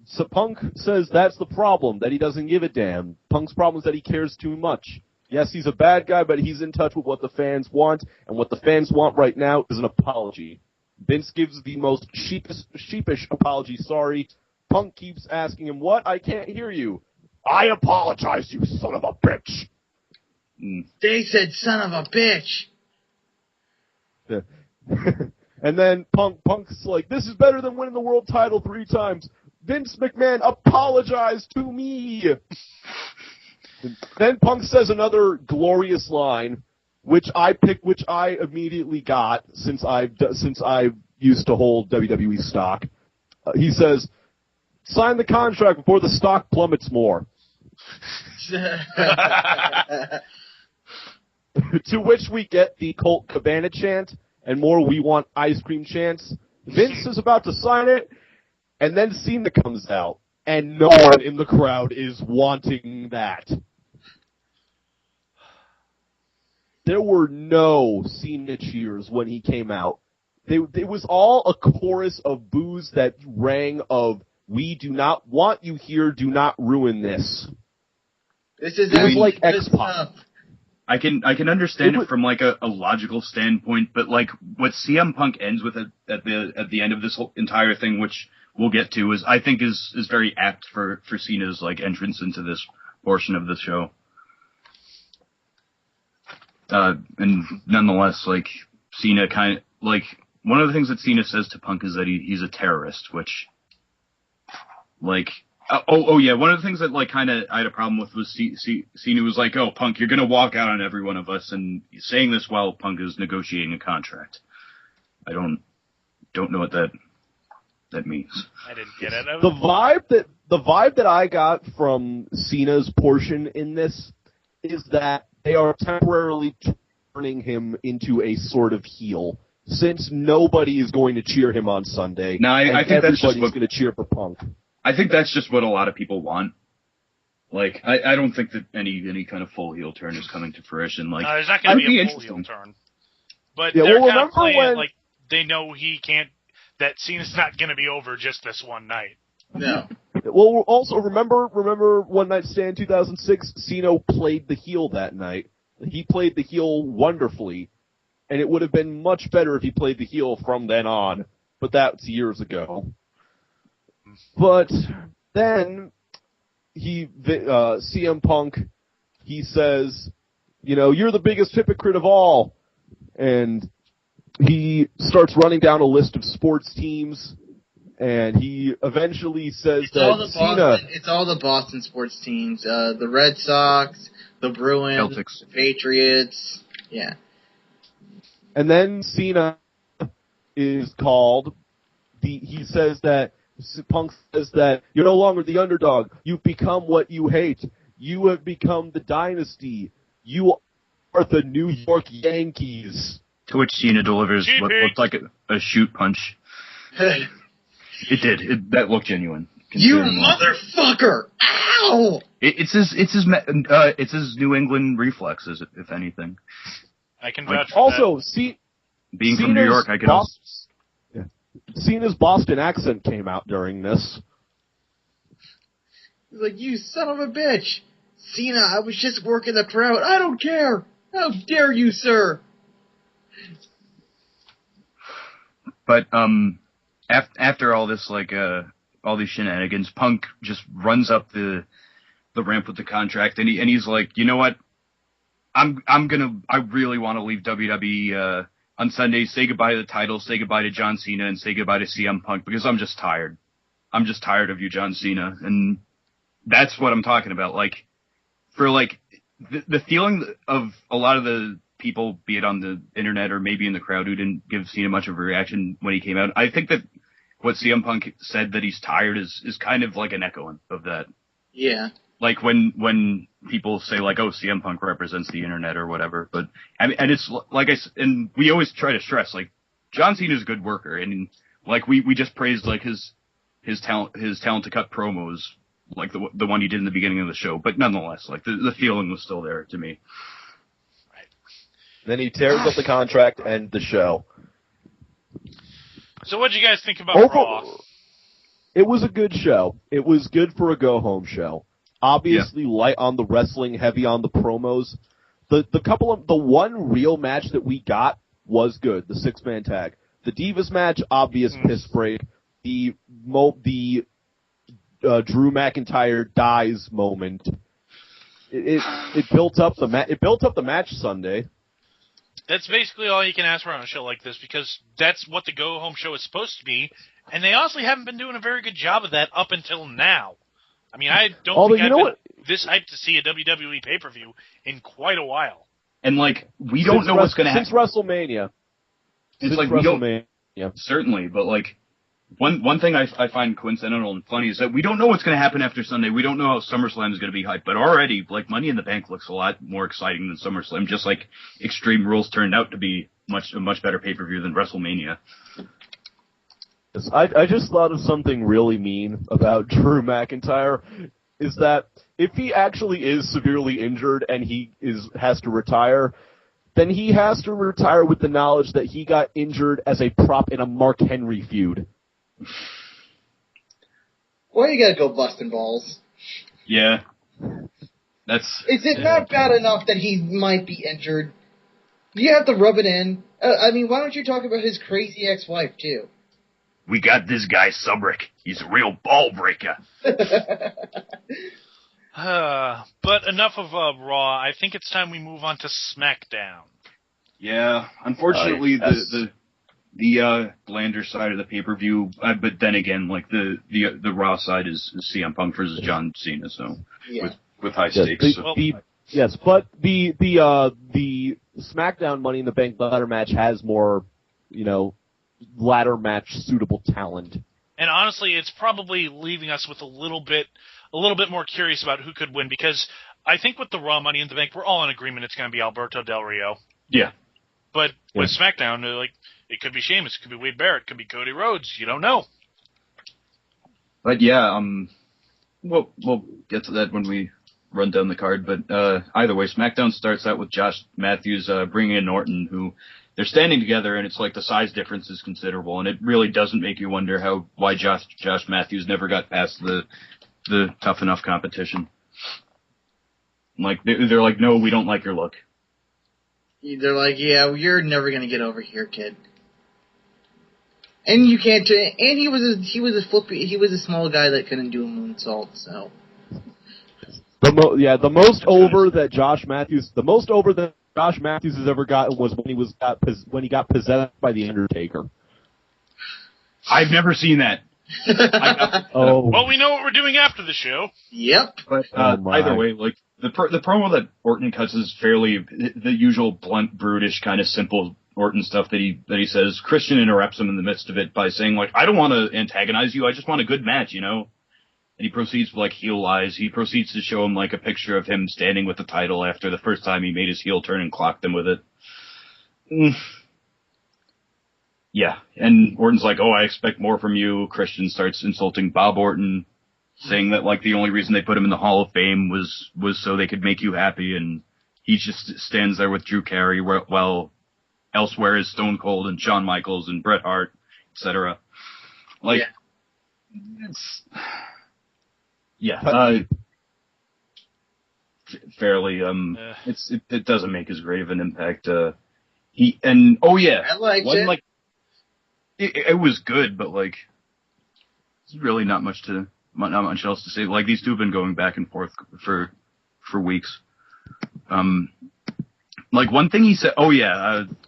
So Punk says that's the problem, that he doesn't give a damn. Punk's problem is that he cares too much. Yes, he's a bad guy, but he's in touch with what the fans want, and what the fans want right now is an apology. Vince gives the most sheepish apology, sorry. Punk keeps asking him, what? I can't hear you. I apologize, you son of a bitch. They said son of a bitch. And then Punk's like, this is better than winning the world title 3 times. Vince McMahon, apologize to me. Then Punk says another glorious line, which I immediately got since I used to hold WWE stock. He says, sign the contract before the stock plummets more. To which we get the Colt Cabana chant and more we want ice cream chants. Vince is about to sign it, and then Cena comes out, and no one in the crowd is wanting that. There were no Cena cheers when he came out. It was all a chorus of boos that rang of, we do not want you here, do not ruin this. It was like X-Pac. I can understand it from like a logical standpoint, but like what CM Punk ends with at the end of this whole entire thing, which we'll get to, is I think is very apt for Cena's like entrance into this portion of the show. And nonetheless, like Cena kind of like one of the things that Cena says to Punk is that he's a terrorist, which like. Yeah. One of the things that like kind of I had a problem with was Cena was like, "Oh, Punk, you're gonna walk out on every one of us," and saying this while Punk is negotiating a contract. I don't know what that means. I didn't get it. The vibe that I got from Cena's portion in this is that they are temporarily turning him into a sort of heel, since nobody is going to cheer him on Sunday. No, I think that's just everybody's going to cheer for Punk. I think that's just what a lot of people want. Like, I don't think that any kind of full heel turn is coming to fruition. Like, there's not going to be a full heel turn. But they're kind of playing it like they know that Cena's not going to be over just this one night. No. Well, also remember One Night Stand 2006? Cena played the heel that night. He played the heel wonderfully, and it would have been much better if he played the heel from then on. But that's years ago. But then CM Punk, he says, you're the biggest hypocrite of all. And he starts running down a list of sports teams, and he eventually says it's all the Boston sports teams. The Red Sox, the Bruins, Celtics. The Patriots. Yeah. And then Cena is called. Punk says that you're no longer the underdog. You've become what you hate. You have become the dynasty. You are the New York Yankees. To which Cena delivers what looked like a shoot punch. It did. That looked genuine. You motherfucker! Ow! It's his New England reflexes, if anything. I can vouch for also, that. Being from New York, I can also. Cena's Boston accent came out during this. He's like, you son of a bitch! Cena, I was just working the crowd. I don't care! How dare you, sir! But, after all this, like, all these shenanigans, Punk just runs up the ramp with the contract, and he's like, you know what? I really want to leave WWE, on Sunday, say goodbye to the title, say goodbye to John Cena, and say goodbye to CM Punk, because I'm just tired. I'm just tired of you, John Cena. And that's what I'm talking about. Like, for like, the feeling of a lot of the people, be it on the internet or maybe in the crowd who didn't give Cena much of a reaction when he came out, I think that what CM Punk said that he's tired is kind of like an echo of that. Yeah. Like when people say like, oh, CM Punk represents the internet or whatever, but I mean, and it's like and we always try to stress like John Cena's a good worker, and like we just praised like his talent to cut promos, like the one he did in the beginning of the show, but nonetheless, like the feeling was still there to me. Right. Then he tears up the contract and the show. So what did you guys think about Raw? It was a good show. It was good for a go-home show. Obviously light on the wrestling, heavy on the promos. the one real match that we got was good. The 6-man tag. The Divas match, obvious piss break. The Drew McIntyre dies moment. It built up the match Sunday. That's basically all you can ask for on a show like this, because that's what the go-home show is supposed to be, and they honestly haven't been doing a very good job of that up until now. I mean, I don't think I've been this hyped to see a WWE pay-per-view in quite a while. And, like, we don't know what's going to happen. Since WrestleMania. Certainly, but, like, one thing I find coincidental and funny is that we don't know what's going to happen after Sunday. We don't know how SummerSlam is going to be hyped, but already, like, Money in the Bank looks a lot more exciting than SummerSlam, just like Extreme Rules turned out to be a much better pay-per-view than WrestleMania. I just thought of something really mean about Drew McIntyre, is that if he actually is severely injured and he has to retire, then he has to retire with the knowledge that he got injured as a prop in a Mark Henry feud. Well, you gotta go busting balls. Yeah. Is it not bad enough that he might be injured? You have to rub it in. I mean, why don't you talk about his crazy ex-wife, too? We got this guy, Subrick. He's a real ball breaker. But enough of Raw. I think it's time we move on to SmackDown. Yeah, unfortunately, the blander side of the pay-per-view, but then again, like the Raw side is CM Punk versus John Cena, so with high stakes. But the SmackDown Money in the Bank ladder match has more, ladder match suitable talent. And honestly, it's probably leaving us with a little bit more curious about who could win, because I think with the Raw Money in the Bank, we're all in agreement it's going to be Alberto Del Rio. Yeah. But with SmackDown, it could be Sheamus, it could be Wade Barrett, it could be Cody Rhodes. You don't know. But yeah, we'll get to that when we run down the card. But either way, SmackDown starts out with Josh Matthews bringing in Orton, who they're standing together, and it's like the size difference is considerable, and it really doesn't make you wonder why Josh Matthews never got past the Tough Enough competition. Like they're like, no, we don't like your look. They're like, yeah, you're never gonna get over here, kid. And you can't. And he was a small guy that couldn't do a moonsault. So the most over that Josh Matthews has ever gotten was when he got possessed by the Undertaker. I've never seen that. Well, we know what we're doing after the show. Yep. But either way, like the promo that Orton cuts is fairly the usual blunt, brutish, kind of simple Orton stuff that he says. Christian interrupts him in the midst of it by saying, like, I don't want to antagonize you, I just want a good match, And he proceeds with, like, heel lies. He proceeds to show him, like, a picture of him standing with the title after the first time he made his heel turn and clocked him with it. Yeah, and Orton's like, oh, I expect more from you. Christian starts insulting Bob Orton, saying that, like, the only reason they put him in the Hall of Fame was so they could make you happy, and he just stands there with Drew Carey, while elsewhere is Stone Cold and Shawn Michaels and Bret Hart, etc. Like, fairly, it doesn't make as great of an impact. I liked it. Like, it was good, but, like, there's really not much else to say. Like, these two have been going back and forth for weeks. Like, one thing he said,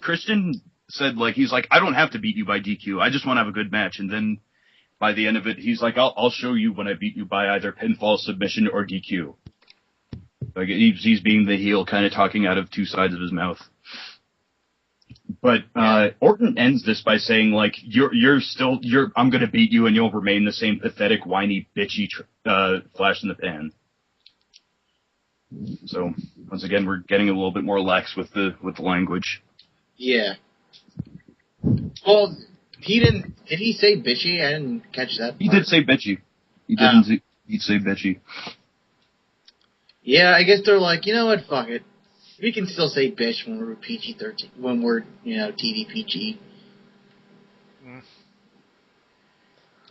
Christian said, like, he's like, I don't have to beat you by DQ, I just want to have a good match, and then by the end of it, he's like, I'll show you when I beat you by either pinfall, submission, or DQ. Like, he's being the heel, kind of talking out of two sides of his mouth. But Orton ends this by saying, like, I'm gonna beat you and you'll remain the same pathetic, whiny, bitchy flash in the pan. So once again, we're getting a little bit more lax with the language. Yeah. Well, he didn't. Did he say bitchy? I didn't catch that part. He did say bitchy. He didn't. He'd say bitchy. Yeah, I guess they're like, you know what? Fuck it. We can still say bitch when we're PG-13, when we're, TV PG.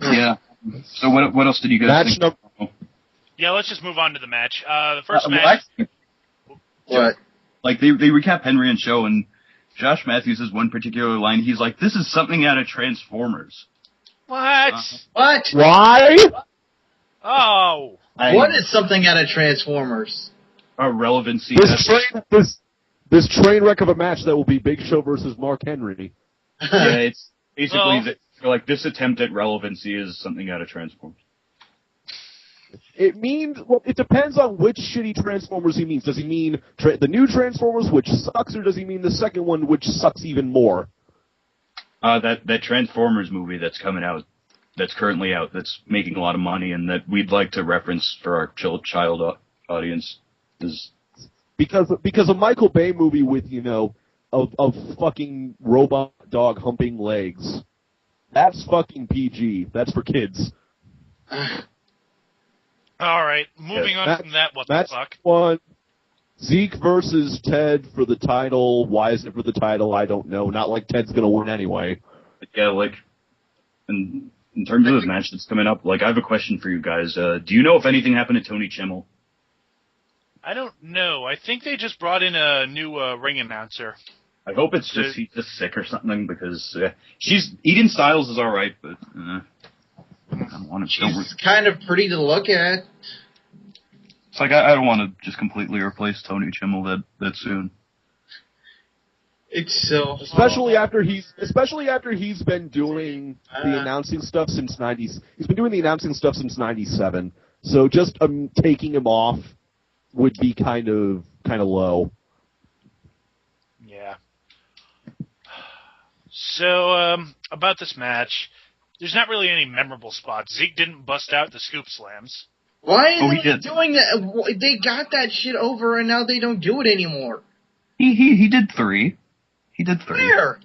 Yeah. So what else did you guys think? Yeah, let's just move on to the match. The first match. What? Like, they recap Henry and Show, and Josh Matthews has one particular line. He's like, "This is something out of Transformers." What? What? Why? Oh. What is something out of Transformers? A relevancy. This train wreck of a match that will be Big Show versus Mark Henry. Yeah, it's basically like this attempt at relevancy is something out of Transformers. It means, well, it depends on which shitty Transformers he means. Does he mean the new Transformers, which sucks, or does he mean the second one, which sucks even more? That Transformers movie that's coming out, that's currently out, that's making a lot of money, and that we'd like to reference for our child audience is because a Michael Bay movie with of fucking robot dog humping legs, that's fucking PG. That's for kids. All right, moving on from that. What the fuck? One. Zeke versus Ted for the title. Why is it for the title? I don't know. Not like Ted's gonna win anyway. Yeah, like, in terms of the match that's coming up, like, I have a question for you guys. Do you know if anything happened to Tony Chimmel? I don't know. I think they just brought in a new ring announcer. I hope it's just he's just sick or something, because Eden Styles is all right, but I don't want to. She's kind of pretty to look at. It's like I don't want to just completely replace Tony Chimmel that soon. It's so especially after he's been doing the announcing stuff since '90s. He's been doing the announcing stuff since '97. So just taking him off would be kind of low. Yeah. So about this match, there's not really any memorable spots. Zeke didn't bust out the scoop slams. Why is he doing that? They got that shit over, and now they don't do it anymore. He did 3. He did 3. Where?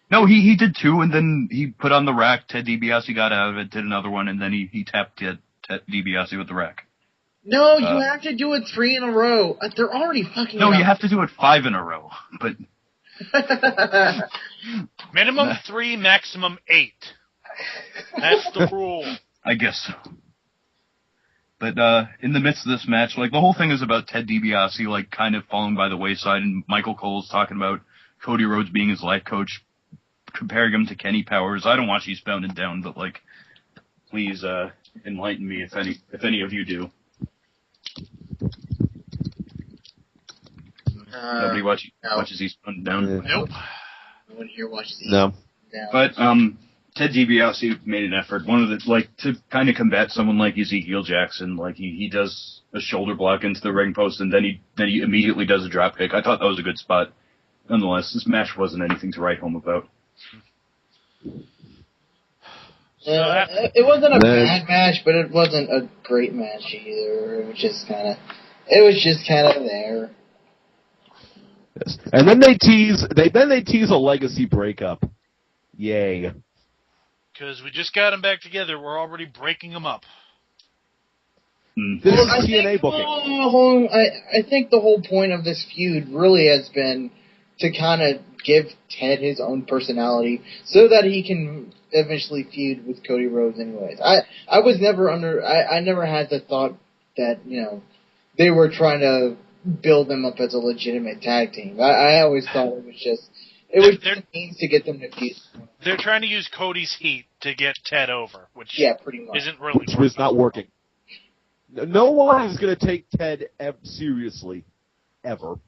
No, he did 2, and then he put on the rack. Ted DiBiase got out of it, did another one, and then he tapped Ted DiBiase with the rack. No, you have to do it 3 in a row. They're already fucking. No, you have to do it 5 in a row. But minimum 3, maximum 8. That's the rule. I guess so. But in the midst of this match, like, the whole thing is about Ted DiBiase, like, kind of falling by the wayside, and Michael Cole's talking about Cody Rhodes being his life coach, comparing him to Kenny Powers. I don't watch Eastbound and Down, but, like, please enlighten me if any of you do. Nobody watches Eastbound and Down. Nope. No one here watches Eastbound and Down. But Ted DiBiase made an effort. One of the, like, to kind of combat someone like Ezekiel Jackson, like, he does a shoulder block into the ring post, and then he immediately does a drop kick. I thought that was a good spot. Nonetheless, this match wasn't anything to write home about. It wasn't a bad match, but it wasn't a great match either. It was just kind of there. Yes. And then they tease a legacy breakup. Yay. Because we just got them back together, we're already breaking them up. This is TNA booking. I think the whole point of this feud really has been to kind of give Ted his own personality so that he can eventually feud with Cody Rhodes anyways. I never had the thought that, they were trying to build them up as a legitimate tag team. I always thought it was just means to get them to feud. They're trying to use Cody's heat to get Ted over, which pretty much isn't really which was not working. No one is going to take Ted seriously, ever.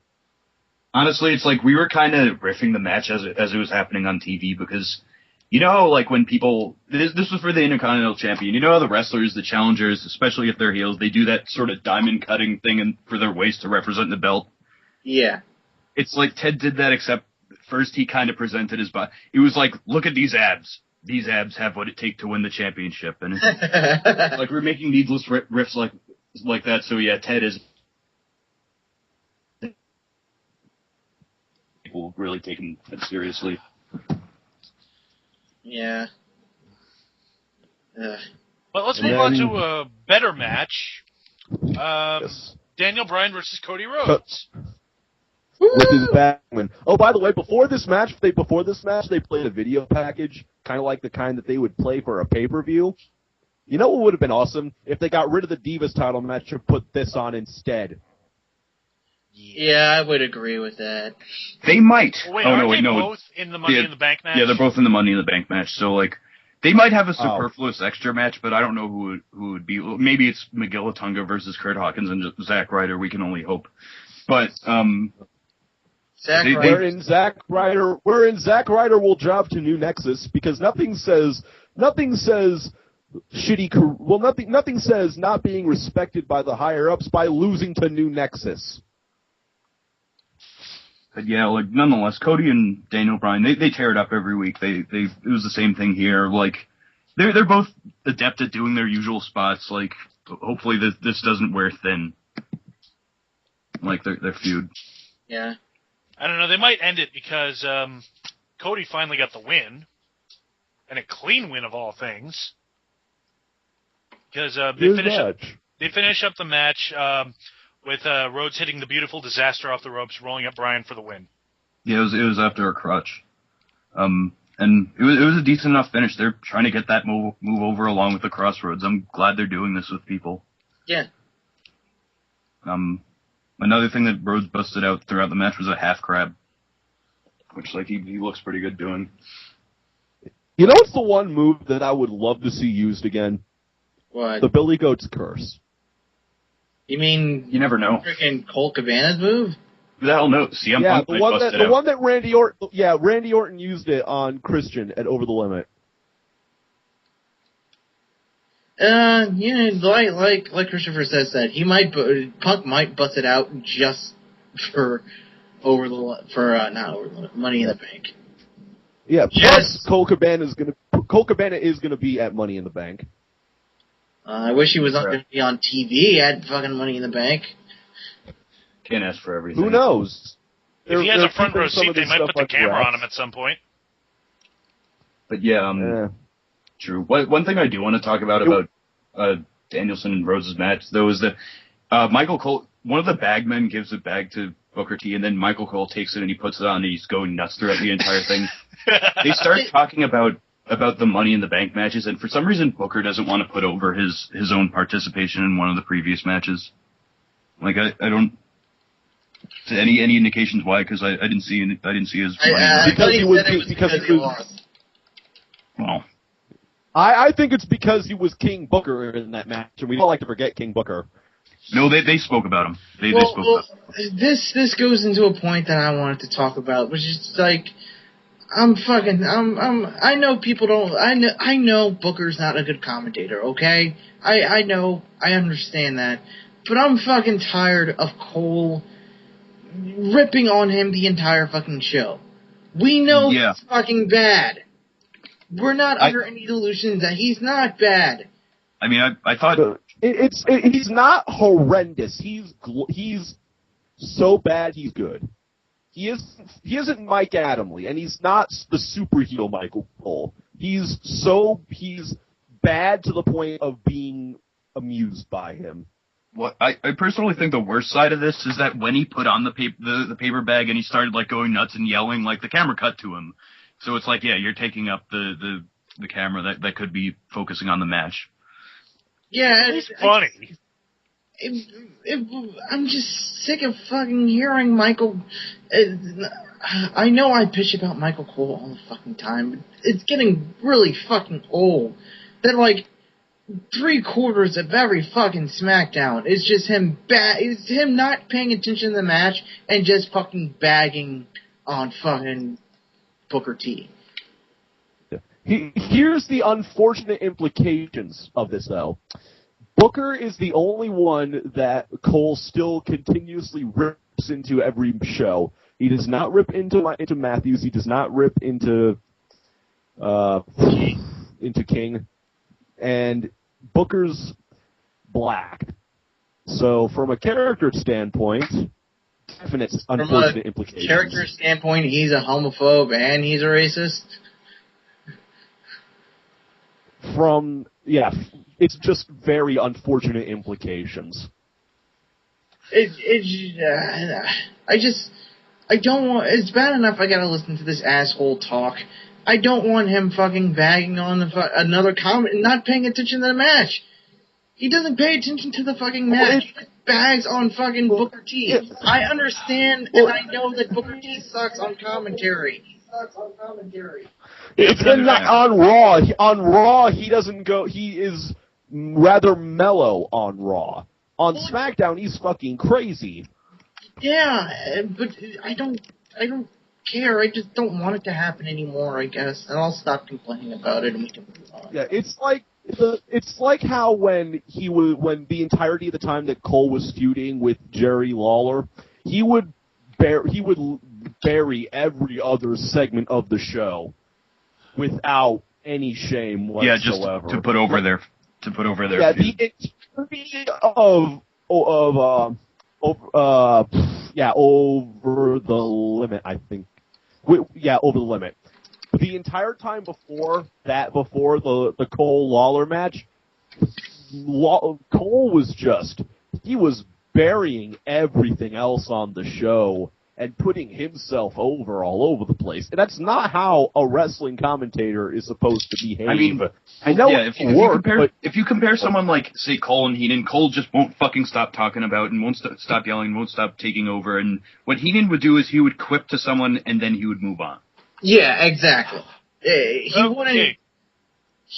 Honestly, it's like we were kind of riffing the match as it was happening on TV because, like when people, this was for the Intercontinental Champion, how the wrestlers, the challengers, especially if they're heels, they do that sort of diamond cutting thing for their waist to represent the belt. Yeah. It's like Ted did that, except first he kind of presented his body. It was like, look at these abs. These abs have what it takes to win the championship. And it's like we're making needless riffs like that. So yeah, Ted is people really taking it seriously. Yeah. But let's move on to a better match. Daniel Bryan versus Cody Rhodes. With his backman. Oh, by the way, before this match, they played a video package, kind of like the kind that they would play for a pay-per-view. You know what would have been awesome? If they got rid of the Divas title match and put this on instead. Yeah, I would agree with that. They might. Well, wait, aren't they both in the Money in the Bank match? Yeah, they're both in the Money in the Bank match. So, like, they might have a superfluous extra match, but I don't know who would be. Maybe it's Miguel Otunga versus Kurt Hawkins and Zack Ryder. We can only hope. But wherein Zack Ryder will drop to New Nexus because nothing says nothing says not being respected by the higher ups by losing to New Nexus. But yeah, like nonetheless, Cody and Daniel Bryan, they tear it up every week. It was the same thing here. Like they're both adept at doing their usual spots. Like hopefully this doesn't wear thin. Like their feud. Yeah. I don't know. They might end it because Cody finally got the win, and a clean win of all things. Because they finish up the match with Rhodes hitting the beautiful disaster off the ropes, rolling up Bryan for the win. Yeah, it was after a crutch, and it was a decent enough finish. They're trying to get that move over along with the Crossroads. I'm glad they're doing this with people. Yeah. Another thing that Rhodes busted out throughout the match was a half crab, which like he looks pretty good doing. You know what's the one move that I would love to see used again? What? The Billy Goat's Curse. You mean you never know? Freaking Colt Cabana's move? Who the hell knows? CM Punk the one that Randy Orton used it on Christian at Over the Limit. Like Christopher says that Punk might bust it out just for Money in the Bank. Yeah, plus Colt Cabana is gonna be at Money in the Bank. I wish he was going to be on TV at fucking Money in the Bank. Can't ask for everything. Who knows? If he has a front row seat, they might put the camera on him at some point. But yeah, true. One thing I do want to talk about Danielson and Rhodes' match, though, is that Michael Cole, one of the bagmen gives a bag to Booker T, and then Michael Cole takes it and he puts it on and he's going nuts throughout the entire thing. They start talking about the Money in the Bank matches, and for some reason Booker doesn't want to put over his own participation in one of the previous matches. Like I don't any indications why, because I didn't see his because he lost. Well, I think it's because he was King Booker in that match, and we don't like to forget King Booker. No, they spoke about him. They spoke about him. This goes into a point that I wanted to talk about, which is like, I know people don't, I know Booker's not a good commentator, okay? I know, I understand that. But I'm fucking tired of Cole ripping on him the entire fucking show. We know he's fucking bad. We're not under any delusions that he's not bad. I mean, I thought he's not horrendous. He's so bad he's good. He isn't Mike Adamle, and he's not the super heel Michael Cole. He's bad to the point of being amused by him. What I personally think the worst side of this is that when he put on the paper bag and he started like going nuts and yelling, like the camera cut to him. So it's like, yeah, you're taking up the camera that could be focusing on the match. Yeah, it's funny. I'm just sick of fucking hearing Michael. I know I bitch about Michael Cole all the fucking time, but it's getting really fucking old. That like 3/4 of every fucking SmackDown is just him it's him not paying attention to the match and just fucking bagging on fucking Booker T. Here's the unfortunate implications of this, though. Booker is the only one that Cole still continuously rips into every show. He does not rip into Matthews. He does not rip into King. And Booker's black. So from a character standpoint, definite unfortunate implications. From a character standpoint, he's a homophobe and he's a racist. It's just very unfortunate implications. I don't want. It's bad enough I gotta listen to this asshole talk. I don't want him fucking bagging on another comment and not paying attention to the match. He doesn't pay attention to the fucking match. bags on fucking Booker T. Yeah. I understand, and I know that Booker T sucks on commentary. It's on Raw. On Raw, he doesn't go. He is rather mellow on Raw. On SmackDown, he's fucking crazy. Yeah, but I don't care. I just don't want it to happen anymore, I guess. And I'll stop complaining about it and we can move on. Yeah, it's like how when the entirety of the time that Cole was feuding with Jerry Lawler, he would bury every other segment of the show without any shame whatsoever. Yeah, just to put over their feud. The entirety of over the limit, I think. Over the limit. The entire time before the Cole Lawler match, Cole was burying everything else on the show and putting himself over all over the place. And that's not how a wrestling commentator is supposed to behave. I mean, I know if you compare someone like, say, Cole and Heenan, Cole just won't fucking stop talking about and won't stop yelling, won't stop taking over. And what Heenan would do is he would quip to someone and then he would move on. Yeah, exactly. He okay. wouldn't.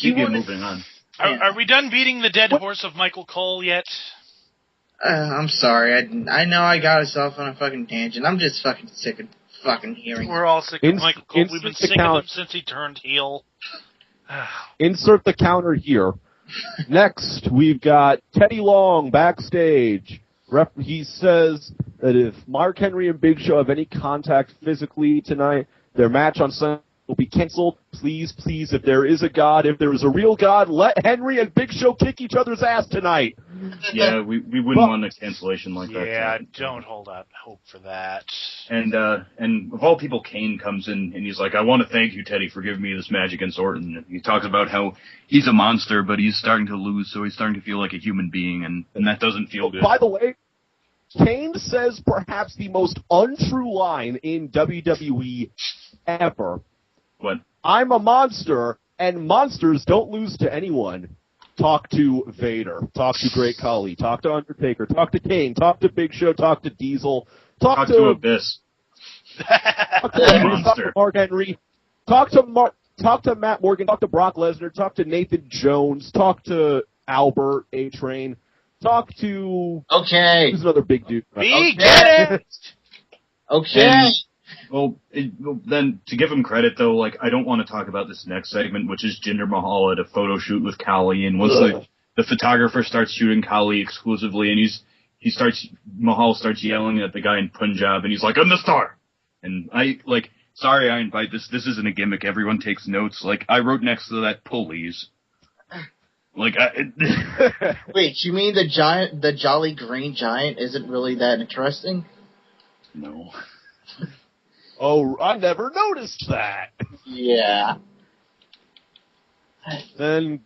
Moving on. Are we done beating the dead horse of Michael Cole yet? I'm sorry. I know I got us off on a fucking tangent. I'm just fucking sick of fucking hearing. We're all sick of Michael Cole. We've been sick of him since he turned heel. Insert the counter here. Next, we've got Teddy Long backstage. He says that if Mark Henry and Big Show have any contact physically tonight, their match on Sunday will be canceled. Please, please, if there is a God, if there is a real God, let Henry and Big Show kick each other's ass tonight. Yeah, we wouldn't want a cancellation like that. Yeah, don't hold out hope for that. And of all people, Kane comes in and he's like, I want to thank you, Teddy, for giving me this match against Orton. He talks about how he's a monster, but he's starting to lose, so he's starting to feel like a human being, and that doesn't feel good. By the way, Kane says perhaps the most untrue line in WWE ever. What? I'm a monster, and monsters don't lose to anyone. Talk to Vader. Talk to Great Khali. Talk to Undertaker. Talk to Kane. Talk to Big Show. Talk to Diesel. Talk to Abyss. Talk to Mark Henry. Talk to Matt Morgan. Talk to Brock Lesnar. Talk to Nathan Jones. Talk to Albert A-Train. Talk to... Okay. Who's another big dude? Get it! Okay. Then to give him credit though, like I don't want to talk about this next segment, which is Jinder Mahal at a photo shoot with Khali, and once the photographer starts shooting Khali exclusively, and Mahal starts yelling at the guy in Punjab, and he's like, "I'm the star," and sorry, I invite this. This isn't a gimmick. Everyone takes notes. Like I wrote next to that, "Please." Wait, you mean the Jolly Green Giant isn't really that interesting? No. Oh, I never noticed that. Yeah. Then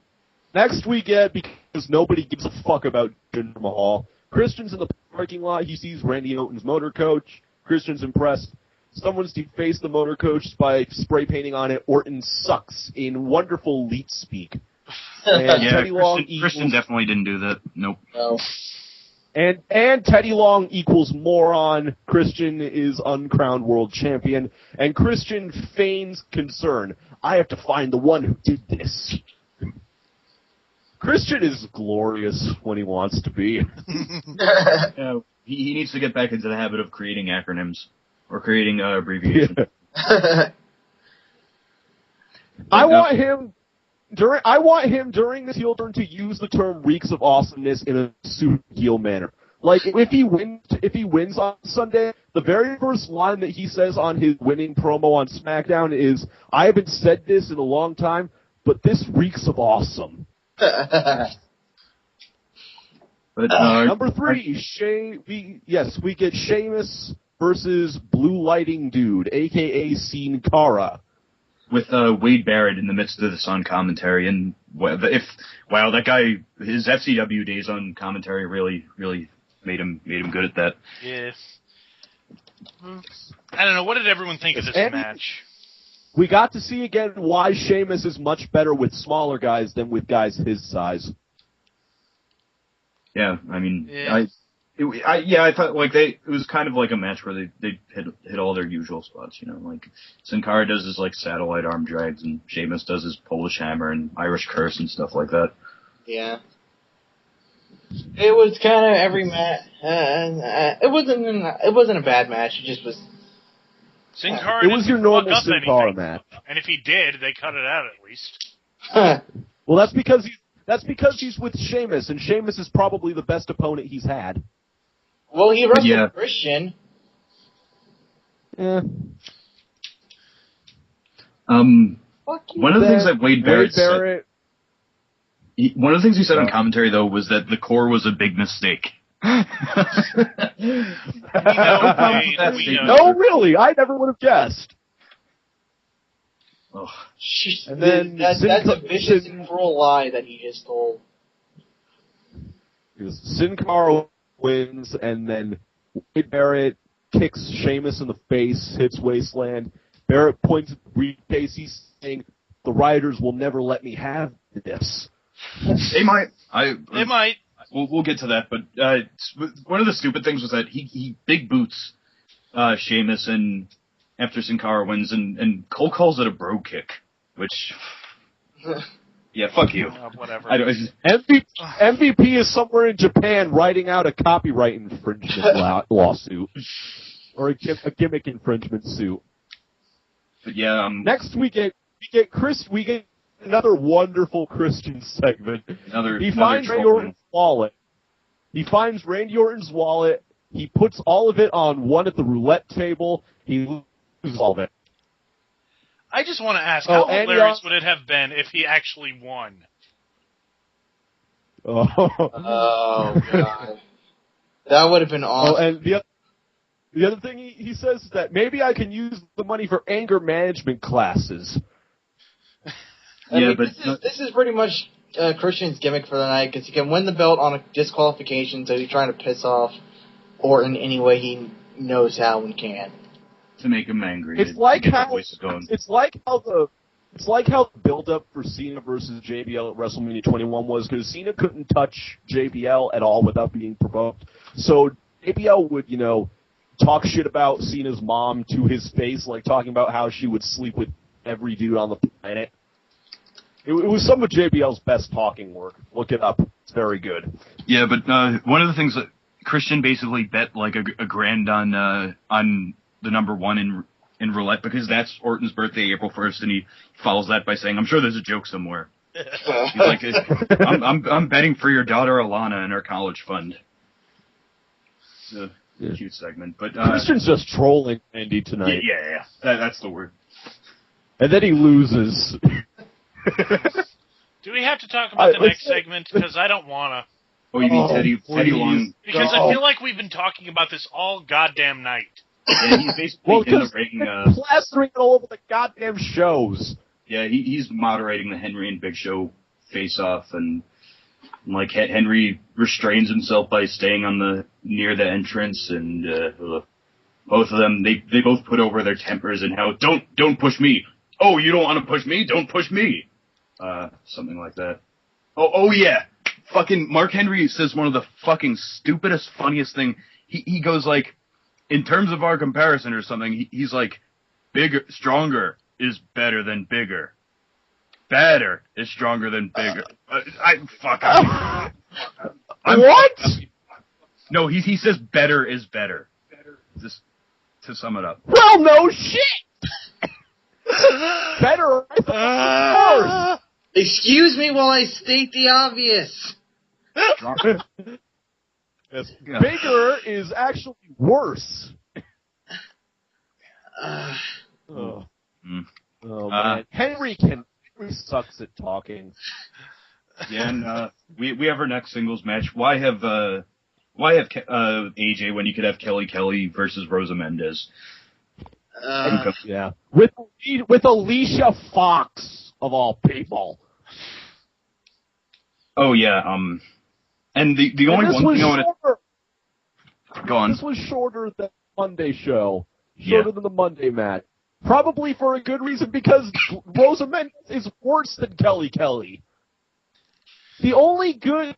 next we get, because nobody gives a fuck about Jinder Mahal, Christian's in the parking lot. He sees Randy Orton's motor coach. Christian's impressed. Someone's defaced the motor coach by spray painting on it, Orton sucks, in wonderful leet speak. And yeah, Teddy Long Christian definitely didn't do that. Nope. No. And Teddy Long equals moron. Christian is uncrowned world champion. And Christian feigns concern. I have to find the one who did this. Christian is glorious when he wants to be. He needs to get back into the habit of creating acronyms. Or creating abbreviations. Yeah. I want him during this heel turn to use the term reeks of awesomeness in a super heel manner. Like if he wins on Sunday, the very first line that he says on his winning promo on SmackDown is, "I haven't said this in a long time, but this reeks of awesome." But number 3, we get Sheamus versus Blue Lighting Dude, aka Sin Cara. With Wade Barrett in the midst of this on commentary, and that guy, his FCW days on commentary really made him good at that. Yeah. I don't know. What did everyone think of this match? We got to see again why Sheamus is much better with smaller guys than with guys his size. Yeah, I mean, I thought like it was kind of like a match where they hit all their usual spots, you know, like Sin Cara does his like satellite arm drags and Sheamus does his Polish hammer and Irish curse and stuff like that. Yeah. It was kind of every match. It wasn't a bad match. It just was. Sin Cara. It was your normal Sin Cara match. And if he did, they cut it out at least. Well, that's because he's with Sheamus, and Sheamus is probably the best opponent he's had. Well, he wrestled Christian. Yeah. One of the things that Wade Barrett said. One of the things he said on commentary, though, was that the core was a big mistake. No, really, I never would have guessed. Oh. And then that's a vicious and cruel lie that he just told. Sin Cara wins, and then Wade Barrett kicks Sheamus in the face, hits Wasteland. Barrett points at the briefcase. He's saying, "The Rioters will never let me have this." They might. They might. We'll get to that, but one of the stupid things was that he big boots Sheamus and after Sin Cara wins, and Cole calls it a bro kick, which yeah, fuck you. Whatever. MVP is somewhere in Japan writing out a copyright infringement lawsuit or a gimmick infringement suit. But yeah, next we get another wonderful Christian segment. He finds Randy Orton's wallet. He puts all of it on one at the roulette table. He loses all of it. I just want to ask, how hilarious would it have been if he actually won? Oh God. That would have been awesome. Oh, and the other thing he says is that maybe I can use the money for anger management classes. This is pretty much Christian's gimmick for the night, because he can win the belt on a disqualification, so he's trying to piss off Orton any way he knows how and can. To make him angry. It's like how the build-up for Cena versus JBL at WrestleMania 21 was, because Cena couldn't touch JBL at all without being provoked. So JBL would, talk shit about Cena's mom to his face, like talking about how she would sleep with every dude on the planet. It was some of JBL's best talking work. Look it up. It's very good. Yeah, but one of the things that Christian basically bet like a grand on the number one in roulette, because that's Orton's birthday, April 1st, and he follows that by saying, "I'm sure there's a joke somewhere." He's like, "I'm betting for your daughter Alana in her college fund." It's a cute segment, but Christian's just trolling Andy tonight. Yeah. That's the word. And then he loses. Do we have to talk about the next segment? Because I don't want to. Oh, you mean Teddy Long? Because I feel like we've been talking about this all goddamn night. Yeah, he's basically in the ring. Plastering it all over the goddamn shows. Yeah, he's moderating the Henry and Big Show face-off, and like Henry restrains himself by staying near the entrance, and both of them they both put over their tempers and how don't push me. Oh, you don't want to push me? Don't push me. Something like that. Oh yeah. Fucking Mark Henry says one of the fucking stupidest, funniest thing. He goes like, in terms of our comparison or something, he's like, bigger, stronger is better than bigger. Better is stronger than bigger. What? No, he says better is better. Just to sum it up. Well, no shit. Better. Excuse me while I state the obvious. Yes. Bigger is actually worse. Man. Henry sucks at talking. Yeah, and we have our next singles match. Why have AJ when you could have Kelly versus Rosa Mendez? Yeah, with Alicia Fox of all people. Oh yeah, and the only one thing I want to go on. This was shorter than the Monday show, shorter than the Monday match. Probably for a good reason, because Rosa Mendez is worse than Kelly. The only good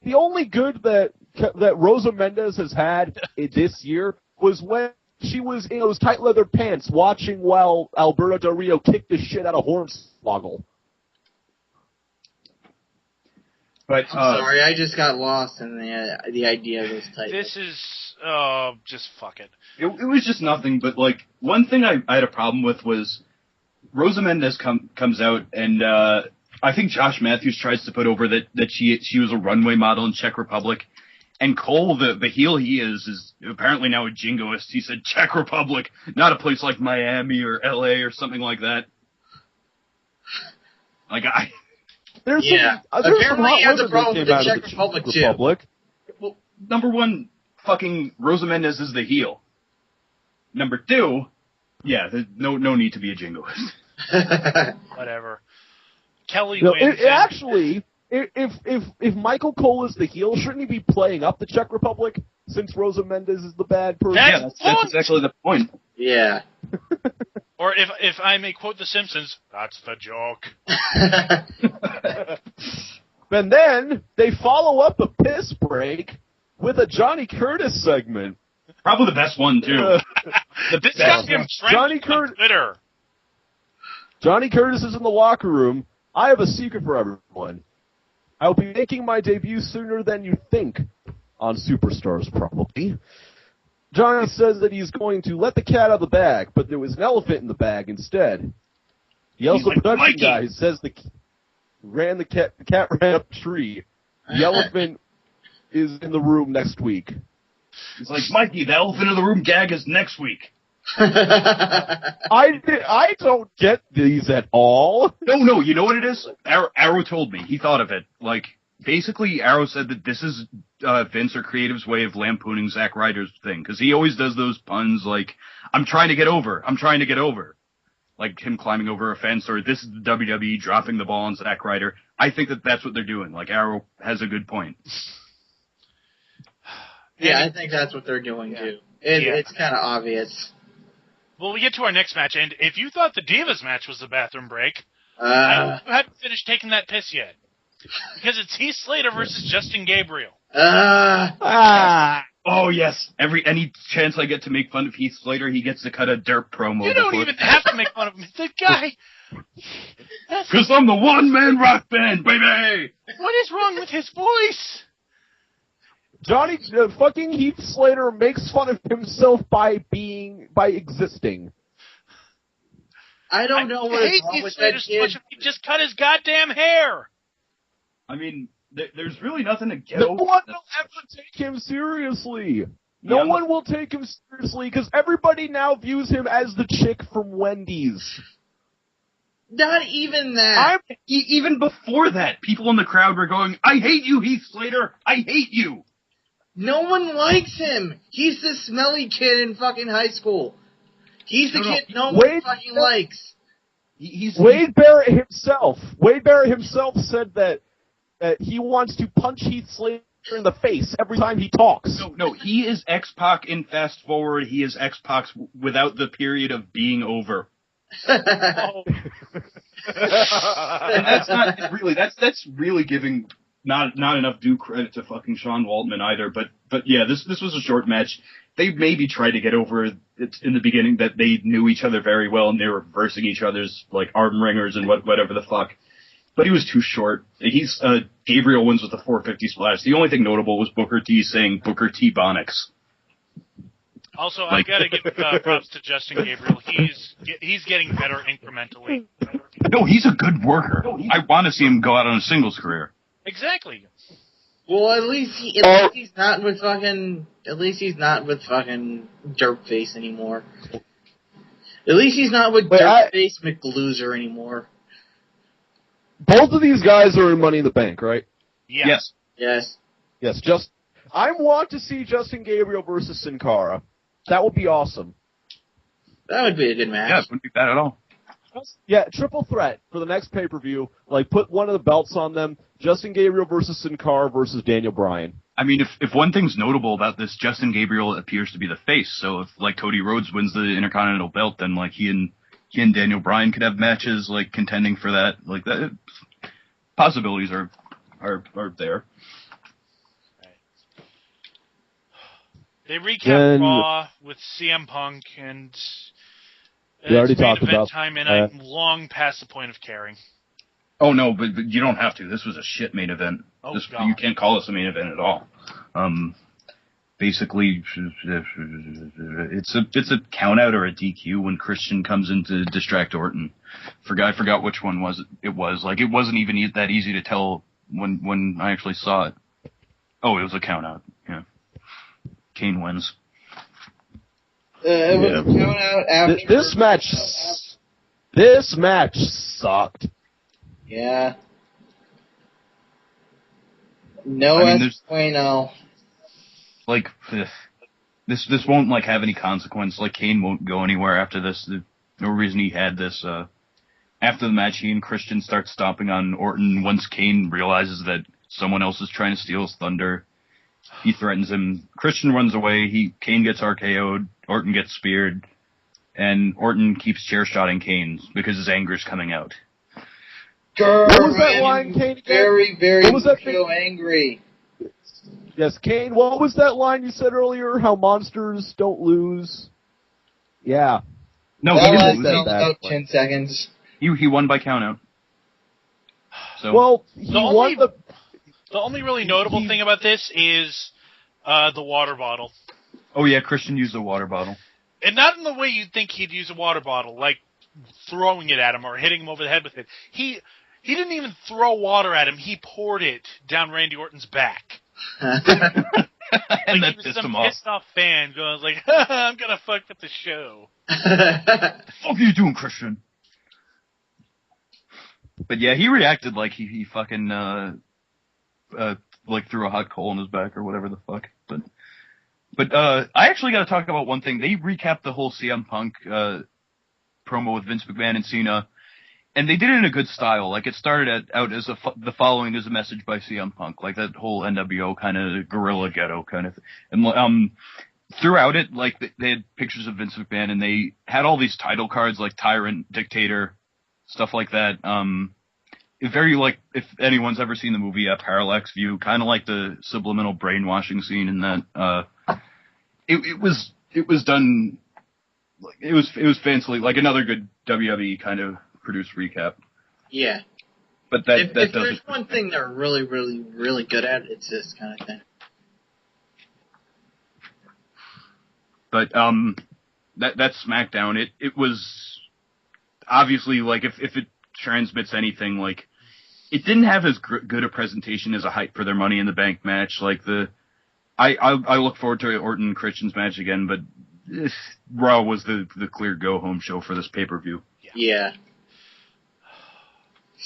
that that Rosa Mendez has had this year was when she was in those tight leather pants watching while Alberto Del Rio kicked the shit out of Hornswoggle. But I'm sorry, I just got lost in the idea of those tight. This is just fuck it. It was just nothing. But like one thing I had a problem with was Rosa Mendez comes out and I think Josh Matthews tries to put over that she was a runway model in Czech Republic, and Cole the heel he is apparently now a jingoist. He said Czech Republic, not a place like Miami or LA or something like that. Like There's apparently he has a problem with the Czech Republic too. Well, number one, fucking Rosa Mendez is the heel. Number two, yeah, there's no need to be a jingoist. Whatever. Kelly wins. Actually, if Michael Cole is the heel, shouldn't he be playing up the Czech Republic since Rosa Mendez is the bad person? That's exactly the point. Yeah. Or if I may quote The Simpsons, that's the joke. And then they follow up a piss break with a Johnny Curtis segment. Probably the best one, too. This got him trending on Twitter. Johnny Curtis is in the locker room. I have a secret for everyone. I'll be making my debut sooner than you think on Superstars, probably. Johnny says that he's going to let the cat out of the bag, but there was an elephant in the bag instead. He also production guy says the cat ran up a tree. The elephant is in the room next week. He's like, Mikey, the elephant in the room gag is next week. I don't get these at all. No, you know what it is? Arrow told me. He thought of it. Like, basically, Arrow said that this is Vince or Creative's way of lampooning Zack Ryder's thing, because he always does those puns like, I'm trying to get over. Like him climbing over a fence, or this is the WWE dropping the ball on Zack Ryder. I think that's what they're doing. Like, Arrow has a good point. Yeah, I think that's what they're doing, too. It's kind of obvious. Well, we get to our next match, and if you thought the Divas match was the bathroom break, I haven't finished taking that piss yet. Because it's Heath Slater versus Justin Gabriel. Oh, yes. Any chance I get to make fun of Heath Slater, he gets to cut a dirt promo. You don't even have to make fun of him. The guy... Because I'm the one-man rock band, baby! What is wrong with his voice? Johnny, fucking Heath Slater makes fun of himself by existing. I don't know what is wrong with that kid. He just cut his goddamn hair. I mean, there's really nothing to get over. No one will ever take him seriously. No one will take him seriously because everybody now views him as the chick from Wendy's. Not even that. Even before that, people in the crowd were going, I hate you, Heath Slater. I hate you. No one likes him. He's the smelly kid in fucking high school. He's the kid no one fucking likes. Wade Barrett himself said that he wants to punch Heath Slater in the face every time he talks. No, he is X-Pac in Fast Forward. He is X-Pac without the period of being over. And that's not really, that's really giving not enough due credit to fucking Sean Waltman either, but yeah, this was a short match. They maybe tried to get over it in the beginning that they knew each other very well and they were versing each other's like arm ringers and whatever the fuck. But he was too short. Gabriel wins with a 450 splash. The only thing notable was Booker T saying Booker T Bonics. Also, I gotta give props to Justin Gabriel. He's getting better incrementally. No, he's a good worker. I want to see him go out on a singles career. Exactly. Well, at least he's not with fucking Dirtface anymore. At least he's not with Dirtface McLoser anymore. Both of these guys are in Money in the Bank, right? Yes. Yes. I want to see Justin Gabriel versus Sin Cara. That would be awesome. That would be a good match. Yeah, it wouldn't be bad at all. Yeah, triple threat for the next pay-per-view. Like, put one of the belts on them. Justin Gabriel versus Sin Cara versus Daniel Bryan. I mean, if one thing's notable about this, Justin Gabriel appears to be the face. So if, like, Cody Rhodes wins the Intercontinental belt, then, like, he and Daniel Bryan could have matches, like, contending for that. Like, that possibilities are there. They recap Raw with CM Punk, and we already it's main talked event about time, and I'm long past the point of caring. Oh no, but you don't have to. This was a shit main event. Oh, You can't call this a main event at all. Basically, it's a count out or a DQ when Christian comes in to distract Orton. I forgot which one it was. Like, it wasn't even that easy to tell when I actually saw it. Oh, it was a count out. Yeah. Kane wins. It was a count out after This match sucked. Yeah. No S.0. Like, this won't, like, have any consequence. Like, Kane won't go anywhere after this. There's no reason he had this. After the match, he and Christian start stomping on Orton. Once Kane realizes that someone else is trying to steal his thunder, he threatens him. Christian runs away. Kane gets RKO'd. Orton gets speared. And Orton keeps chair-shotting Kane because his anger is coming out. Girl, what was that line, Kane? Very, very so angry. Yes, Kane, what was that line you said earlier? How monsters don't lose? Yeah. No, he didn't lose about 10 seconds. He won by countout. So, well, won the... The only really notable thing about this is the water bottle. Oh yeah, Christian used a water bottle. And not in the way you'd think he'd use a water bottle, like throwing it at him or hitting him over the head with it. He didn't even throw water at him. He poured it down Randy Orton's back. And that pissed him off. Pissed off fan going like, I'm gonna fuck up the show. The fuck are you doing, Christian? But yeah, he reacted like he fucking like threw a hot coal in his back or whatever the fuck. But I actually got to talk about one thing. They recapped the whole CM Punk promo with Vince McMahon and Cena, and they did it in a good style. Like, it started out as the following is a message by CM Punk, like that whole NWO kind of guerrilla ghetto kind of thing. And throughout it, like, they had pictures of Vince McMahon, and they had all these title cards like Tyrant, Dictator, stuff like that. Very, like, if anyone's ever seen the movie Parallax View, kind of like the subliminal brainwashing scene in that. It was done. Like, it was fancily, like another good WWE kind of produced recap. Yeah. But if there's one thing they're really, really, really good at, it's this kind of thing. But that SmackDown, it was obviously, like, if it transmits anything, like, it didn't have as good a presentation as a Hype for Their Money in the Bank match. Like, I look forward to Orton and Christian's match again, but Raw was the clear go-home show for this pay-per-view. Yeah.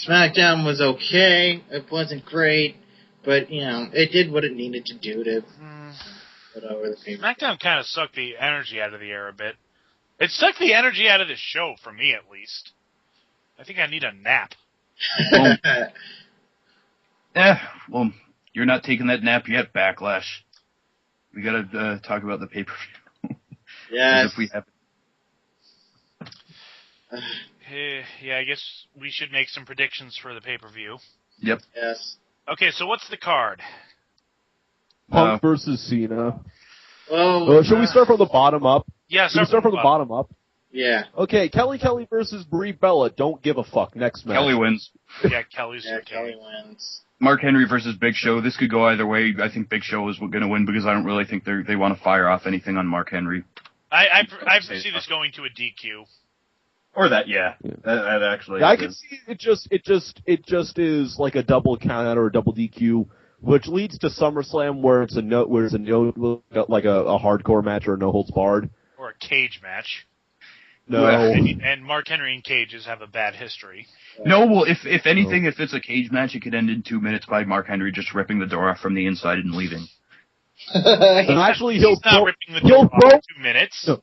SmackDown was okay. It wasn't great, but, you know, it did what it needed to do to put over the pay-per-view. SmackDown kind of sucked the energy out of the air a bit. It sucked the energy out of this show, for me at least. I think I need a nap. Well, you're not taking that nap yet, Backlash. We gotta talk about the pay-per-view. Yes. If we have. Yeah, I guess we should make some predictions for the pay-per-view. Yep. Yes. Okay, so what's the card? Punk versus Cena. Should we start from the bottom up? Yeah, start from the bottom up. Yeah. Okay, Kelly versus Brie Bella. Don't give a fuck. Next match. Kelly wins. Yeah, Kelly wins. Mark Henry versus Big Show. This could go either way. I think Big Show is going to win because I don't really think they want to fire off anything on Mark Henry. I foresee this going to a DQ. Or that, yeah. That actually. Yeah, I can see it just is like a double count out or a double DQ, which leads to SummerSlam where it's a like a hardcore match or a no holds barred. Or a cage match. No. And Mark Henry and cages have a bad history. No, well, if anything, if it's a cage match, it could end in 2 minutes by Mark Henry just ripping the door off from the inside and leaving. And actually, he's not ripping the door off in 2 minutes. No,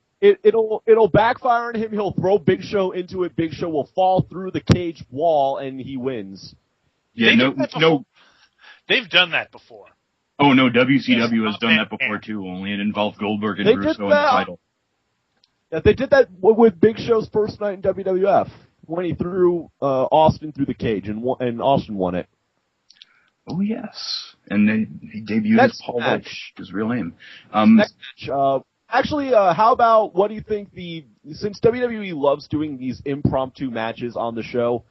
it'll backfire on him. He'll throw Big Show into it. Big Show will fall through the cage wall, and he wins. Yeah, no. They've done that before. Oh no, WCW has done that before too. Only it involved Goldberg and Russo in the title. Yeah, they did that with Big Show's first night in WWF when he threw Austin through the cage, and Austin won it. Oh, yes. And he debuted as Paul Welch, his real name. Next match. Actually, how about, what do you think since WWE loves doing these impromptu matches on the show,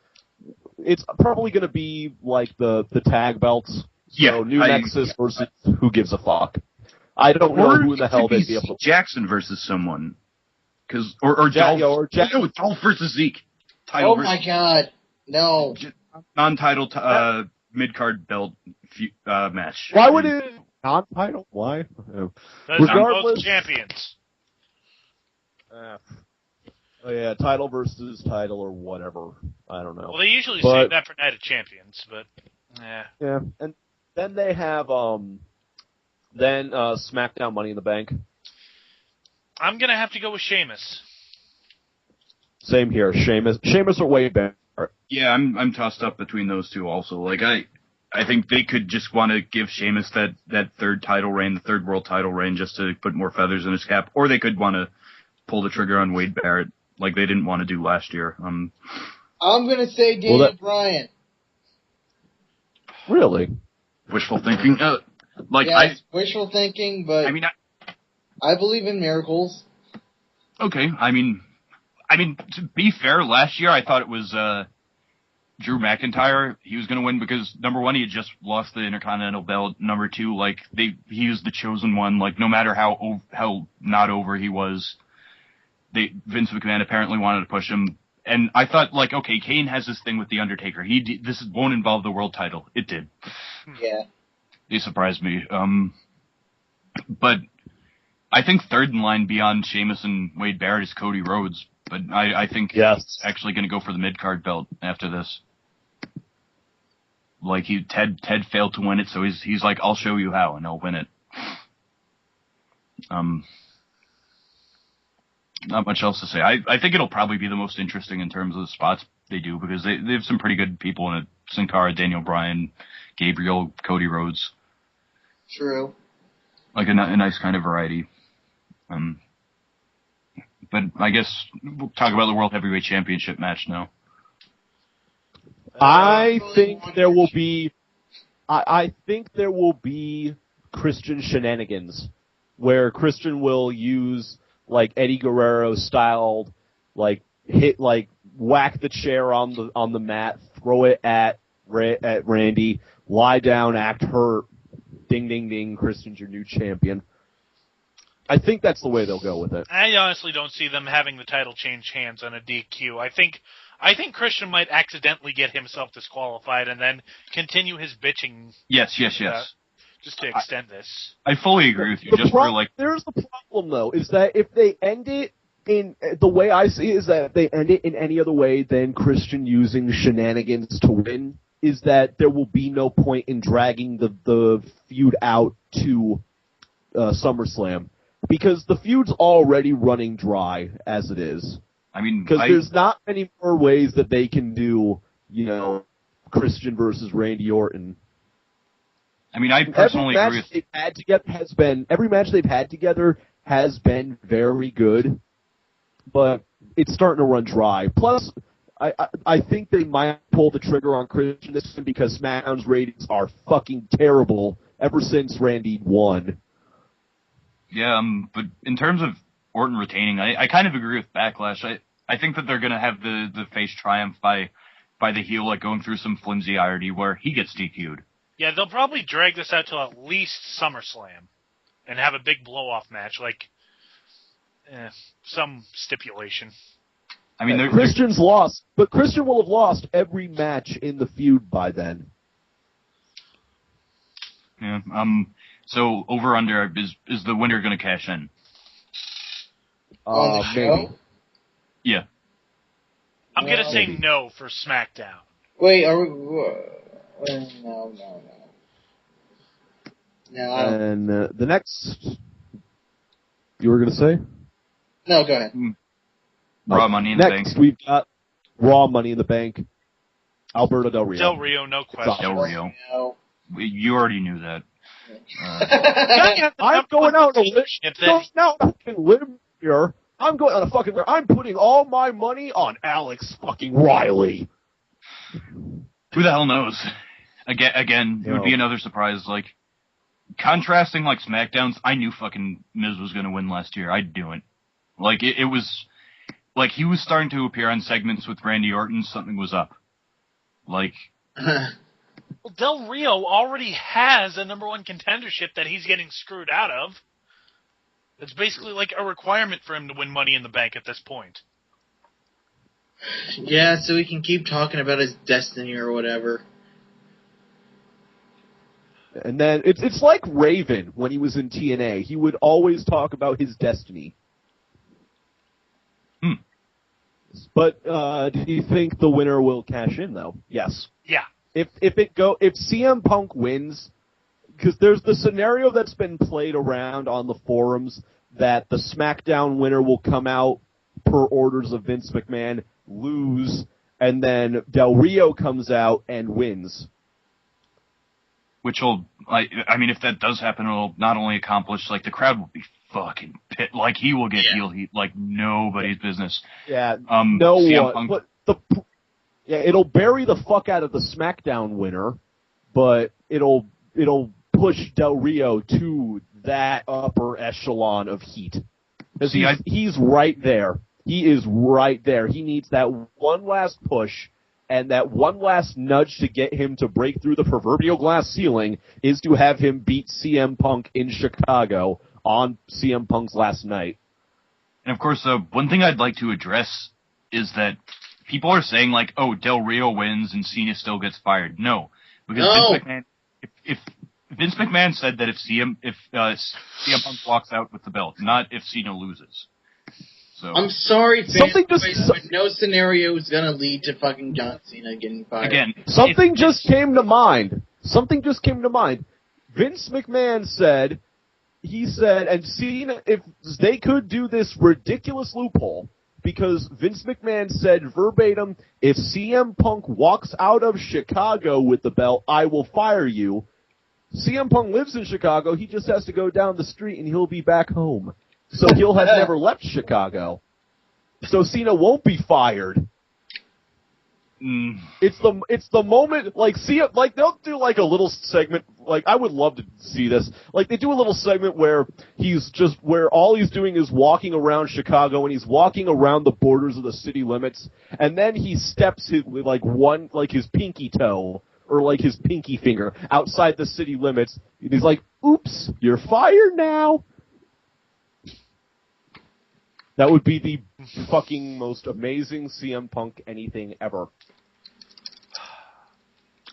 it's probably going to be like the tag belts. So New Nexus versus Who Gives a Fuck. I don't know who in the hell they'd be able to... Jackson versus someone. Or Dolph versus Zeke. My God. No. Non-title mid-card belt match. Why would it... Non-title? Why? Regardless, both champions. Oh yeah, title versus title or whatever. I don't know. Well, they usually say that for Night of Champions, but yeah. And then they have SmackDown Money in the Bank. I'm gonna have to go with Sheamus. Same here, Sheamus or Wade Barrett. Yeah, I'm tossed up between those two also. Like I think they could just want to give Sheamus that third title reign, the third world title reign, just to put more feathers in his cap, or they could want to pull the trigger on Wade Barrett like they didn't want to do last year. I'm gonna say Daniel Bryan. Really? Wishful thinking. Wishful thinking, but I believe in miracles. Okay, I mean, to be fair, last year I thought it was Drew McIntyre. He was going to win because, number one, he had just lost the Intercontinental belt. Number two, he was the chosen one. Like, no matter how not over he was, Vince McMahon apparently wanted to push him. And I thought, okay, Kane has this thing with The Undertaker. This won't involve the world title. It did. Yeah. They surprised me. But I think third in line beyond Sheamus and Wade Barrett is Cody Rhodes. But I think he's actually going to go for the mid-card belt after this. Ted failed to win it, so he's like, I'll show you how, and I'll win it. Not much else to say. I think it'll probably be the most interesting in terms of the spots they do, because they have some pretty good people in it. Sin Cara, Daniel Bryan, Gabriel, Cody Rhodes. True. Like a nice kind of variety. But I guess we'll talk about the World Heavyweight Championship match now. I think there will be Christian shenanigans where Christian will use Eddie Guerrero styled whack the chair on the mat, throw it at Randy, lie down, act hurt, ding ding ding, Christian's your new champion. I think that's the way they'll go with it. I honestly don't see them having the title change hands on a DQ. I think Christian might accidentally get himself disqualified and then continue his bitching. Yes. Just to extend this. I fully agree with you. There's the problem, though, is that if they end it in the way I see it, is that if they end it in any other way than Christian using shenanigans to win, is that there will be no point in dragging the feud out to SummerSlam. Because the feud's already running dry as it is. Because there's not many more ways that they can do, Christian versus Randy Orton. I personally agree with... Every match they've had together has been very good, but it's starting to run dry. Plus, I think they might pull the trigger on Christian this time because SmackDown's ratings are fucking terrible ever since Randy won. Yeah, but in terms of Orton retaining, I kind of agree with Backlash. I think that they're going to have the face triumph by the heel, going through some flimsy irony where he gets DQ'd. Yeah, they'll probably drag this out till at least SummerSlam and have a big blow-off match, some stipulation. Christian's lost, but Christian will have lost every match in the feud by then. Yeah, so over-under, is the winner going to cash in? Maybe. Yeah. I'm going to say no for SmackDown. Wait, are we... No. No, I don't. And the next... You were going to say? No, go ahead. Raw Money in the Bank. Next, we've got Raw Money in the Bank. Alberto Del Rio. Del Rio, no question. Del Rio. You already knew that. I'm going out on a limb here. I'm going on a fucking... I'm putting all my money on Alex fucking Riley. Who the hell knows? Again, it would be another surprise. Like, contrasting, like, SmackDowns, I knew fucking Miz was going to win last year. I'd do it. Like, it was... Like, he was starting to appear on segments with Randy Orton. Something was up. Like... Well, Del Rio already has a number one contendership that he's getting screwed out of. It's basically like a requirement for him to win Money in the Bank at this point. Yeah, so he can keep talking about his destiny or whatever. And then it's like Raven when he was in TNA. He would always talk about his destiny. But do you think the winner will cash in though? Yes. Yeah. If CM Punk wins, because there's the scenario that's been played around on the forums that the SmackDown winner will come out per orders of Vince McMahon, lose, and then Del Rio comes out and wins. Which will, I mean, if that does happen, it'll not only accomplish, like, the crowd will be fucking pit. Like, he will get heel heat like nobody's business. Yeah, no one. But it'll bury the fuck out of the SmackDown winner, but it'll push Del Rio to that upper echelon of heat. Because he's right there. He is right there. He needs that one last push, and that one last nudge to get him to break through the proverbial glass ceiling is to have him beat CM Punk in Chicago on CM Punk's last night. And of course, one thing I'd like to address is that people are saying, like, oh, Del Rio wins and Cena still gets fired. No. Because Vince McMahon, if Vince McMahon said that if CM Punk walks out with the belt, not if Cena loses. So I'm sorry, but no scenario is going to lead to fucking John Cena getting fired. Again, something just came to mind. Vince McMahon said, and Cena, if they could do this ridiculous loophole, because Vince McMahon said verbatim, if CM Punk walks out of Chicago with the belt, I will fire you. CM Punk lives in Chicago, he just has to go down the street and he'll be back home. So he'll have never left Chicago. So Cena won't be fired. It's the moment, like, they'll do like a little segment, like, I would love to see this. Like, they do a little segment where where all he's doing is walking around Chicago, and he's walking around the borders of the city limits, and then he steps his pinky toe, or like his pinky finger, outside the city limits, and he's like, oops, you're fired now. That would be the fucking most amazing CM Punk anything ever.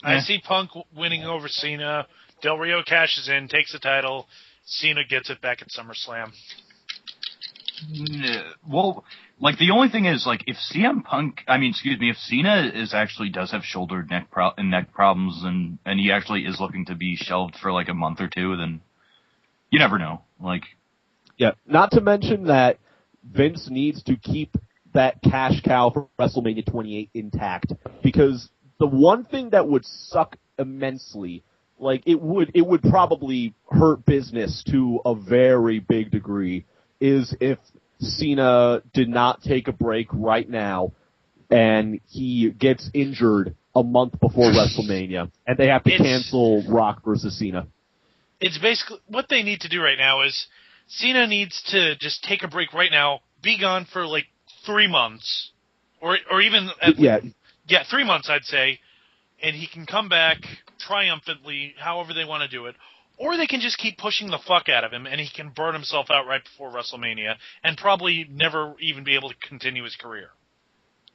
I see Punk winning over Cena. Del Rio cashes in, takes the title. Cena gets it back at SummerSlam. Well, like, the only thing is, like, if Cena does have shoulder neck problems and he actually is looking to be shelved for like a month or two, then you never know. Like, yeah, not to mention that Vince needs to keep that cash cow for WrestleMania 28 intact, because the one thing that would suck immensely, like, it would probably hurt business to a very big degree, is if Cena did not take a break right now and he gets injured a month before WrestleMania and they have to cancel Rock versus Cena. It's basically what they need to do right now is Cena needs to just take a break right now, be gone for like 3 months, or even 3 months, I'd say, and he can come back triumphantly, however they want to do it, or they can just keep pushing the fuck out of him, and he can burn himself out right before WrestleMania, and probably never even be able to continue his career.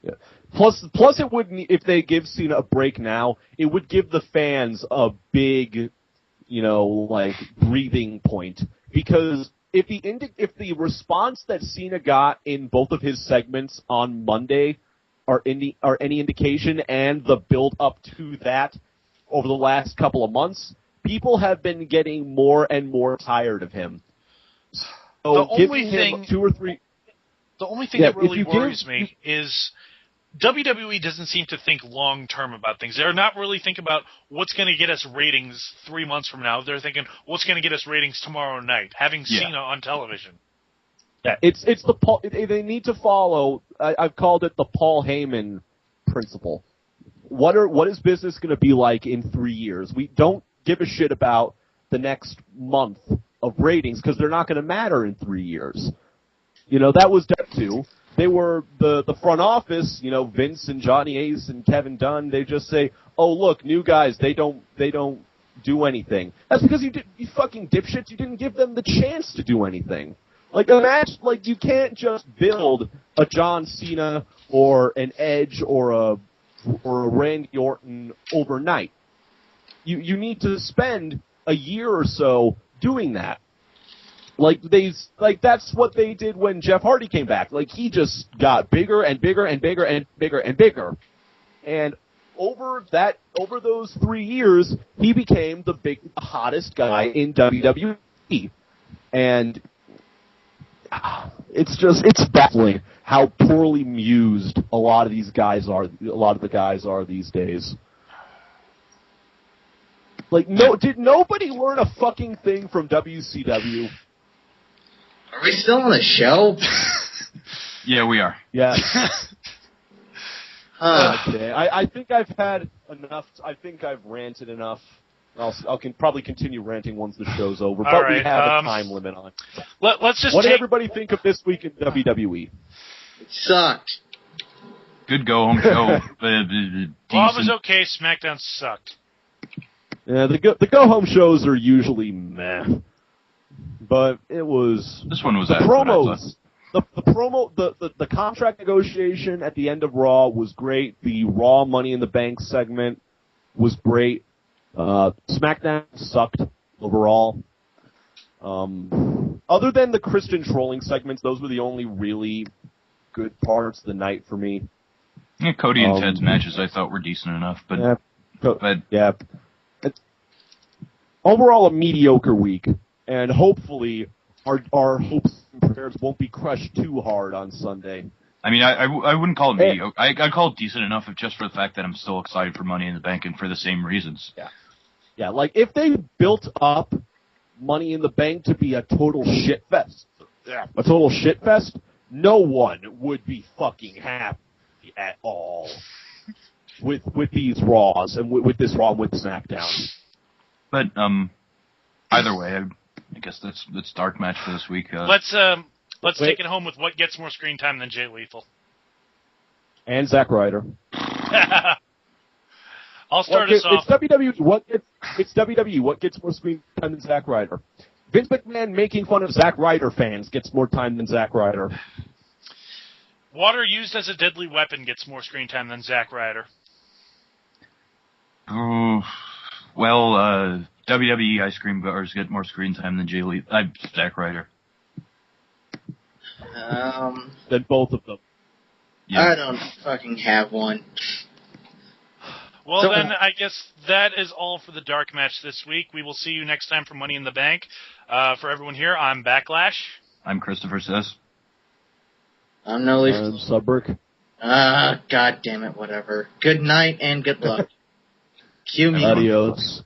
Yeah. Plus, it would, if they give Cena a break now, it would give the fans a big, breathing point, because if the response that Cena got in both of his segments on Monday are any indication, and the build up to that over the last couple of months, people have been getting more and more tired of him. So giving him 2 or 3. The only thing that really worries me is WWE doesn't seem to think long term about things. They're not really thinking about what's going to get us ratings 3 months from now. They're thinking what's going to get us ratings tomorrow night, having Cena on television. Yeah, they need to follow. I've called it the Paul Heyman principle. what is business going to be like in 3 years? We don't give a shit about the next month of ratings because they're not going to matter in 3 years. That was Dev 2. They were the front office, Vince and Johnny Ace and Kevin Dunn. They just say, "Oh, look, new guys. They don't do anything." That's because you fucking dipshits. You didn't give them the chance to do anything. Imagine, you can't just build a John Cena or an Edge or a Randy Orton overnight. You need to spend a year or so doing that. That's what they did when Jeff Hardy came back. He just got bigger and bigger and bigger and bigger and bigger. And over those 3 years, he became the hottest guy in WWE. And it's baffling how poorly mused a lot of the guys are these days. Did nobody learn a fucking thing from WCW? Are we still on the show? Yeah, we are. Yeah. Okay. I think I've had enough. I think I've ranted enough. I can probably continue ranting once the show's over, but right, we have a time limit on. Let's just. What did everybody think of this week in WWE? It sucked. Good go-home show. Raw was okay. SmackDown sucked. Yeah, the go-home shows are usually meh, but it was. This one was the promos. The contract negotiation at the end of Raw was great. The Raw Money in the Bank segment was great. SmackDown sucked overall. Other than the Christian trolling segments, those were the only really good parts of the night for me. Yeah, Cody and Ted's matches I thought were decent enough, but yeah. Overall, a mediocre week, and hopefully our hopes and prayers won't be crushed too hard on Sunday. I mean, I wouldn't call it mediocre. I'd call it decent enough just for the fact that I'm still excited for Money in the Bank and for the same reasons. Yeah, if they built up Money in the Bank to be a total shit fest, no one would be fucking happy at all with these Raws and with this Raw and with SmackDown. But either way, I guess that's dark match for this week. Let's take it home with what gets more screen time than Jay Lethal. And Zack Ryder. I'll start us off. It's WWE. What gets more screen time than Zack Ryder? Vince McMahon making fun of Zack Ryder fans gets more time than Zack Ryder. Water used as a deadly weapon gets more screen time than Zack Ryder. Oh, well, WWE ice cream bars get more screen time than Zack Ryder. Than both of them. Yeah. I don't fucking have one. Well, then, I guess that is all for the Dark Match this week. We will see you next time for Money in the Bank. For everyone here, I'm Backlash. I'm Christopher Says. I'm No Leaf. I'm Subrick. God damn it, whatever. Good night and good luck. Cue me. Adios.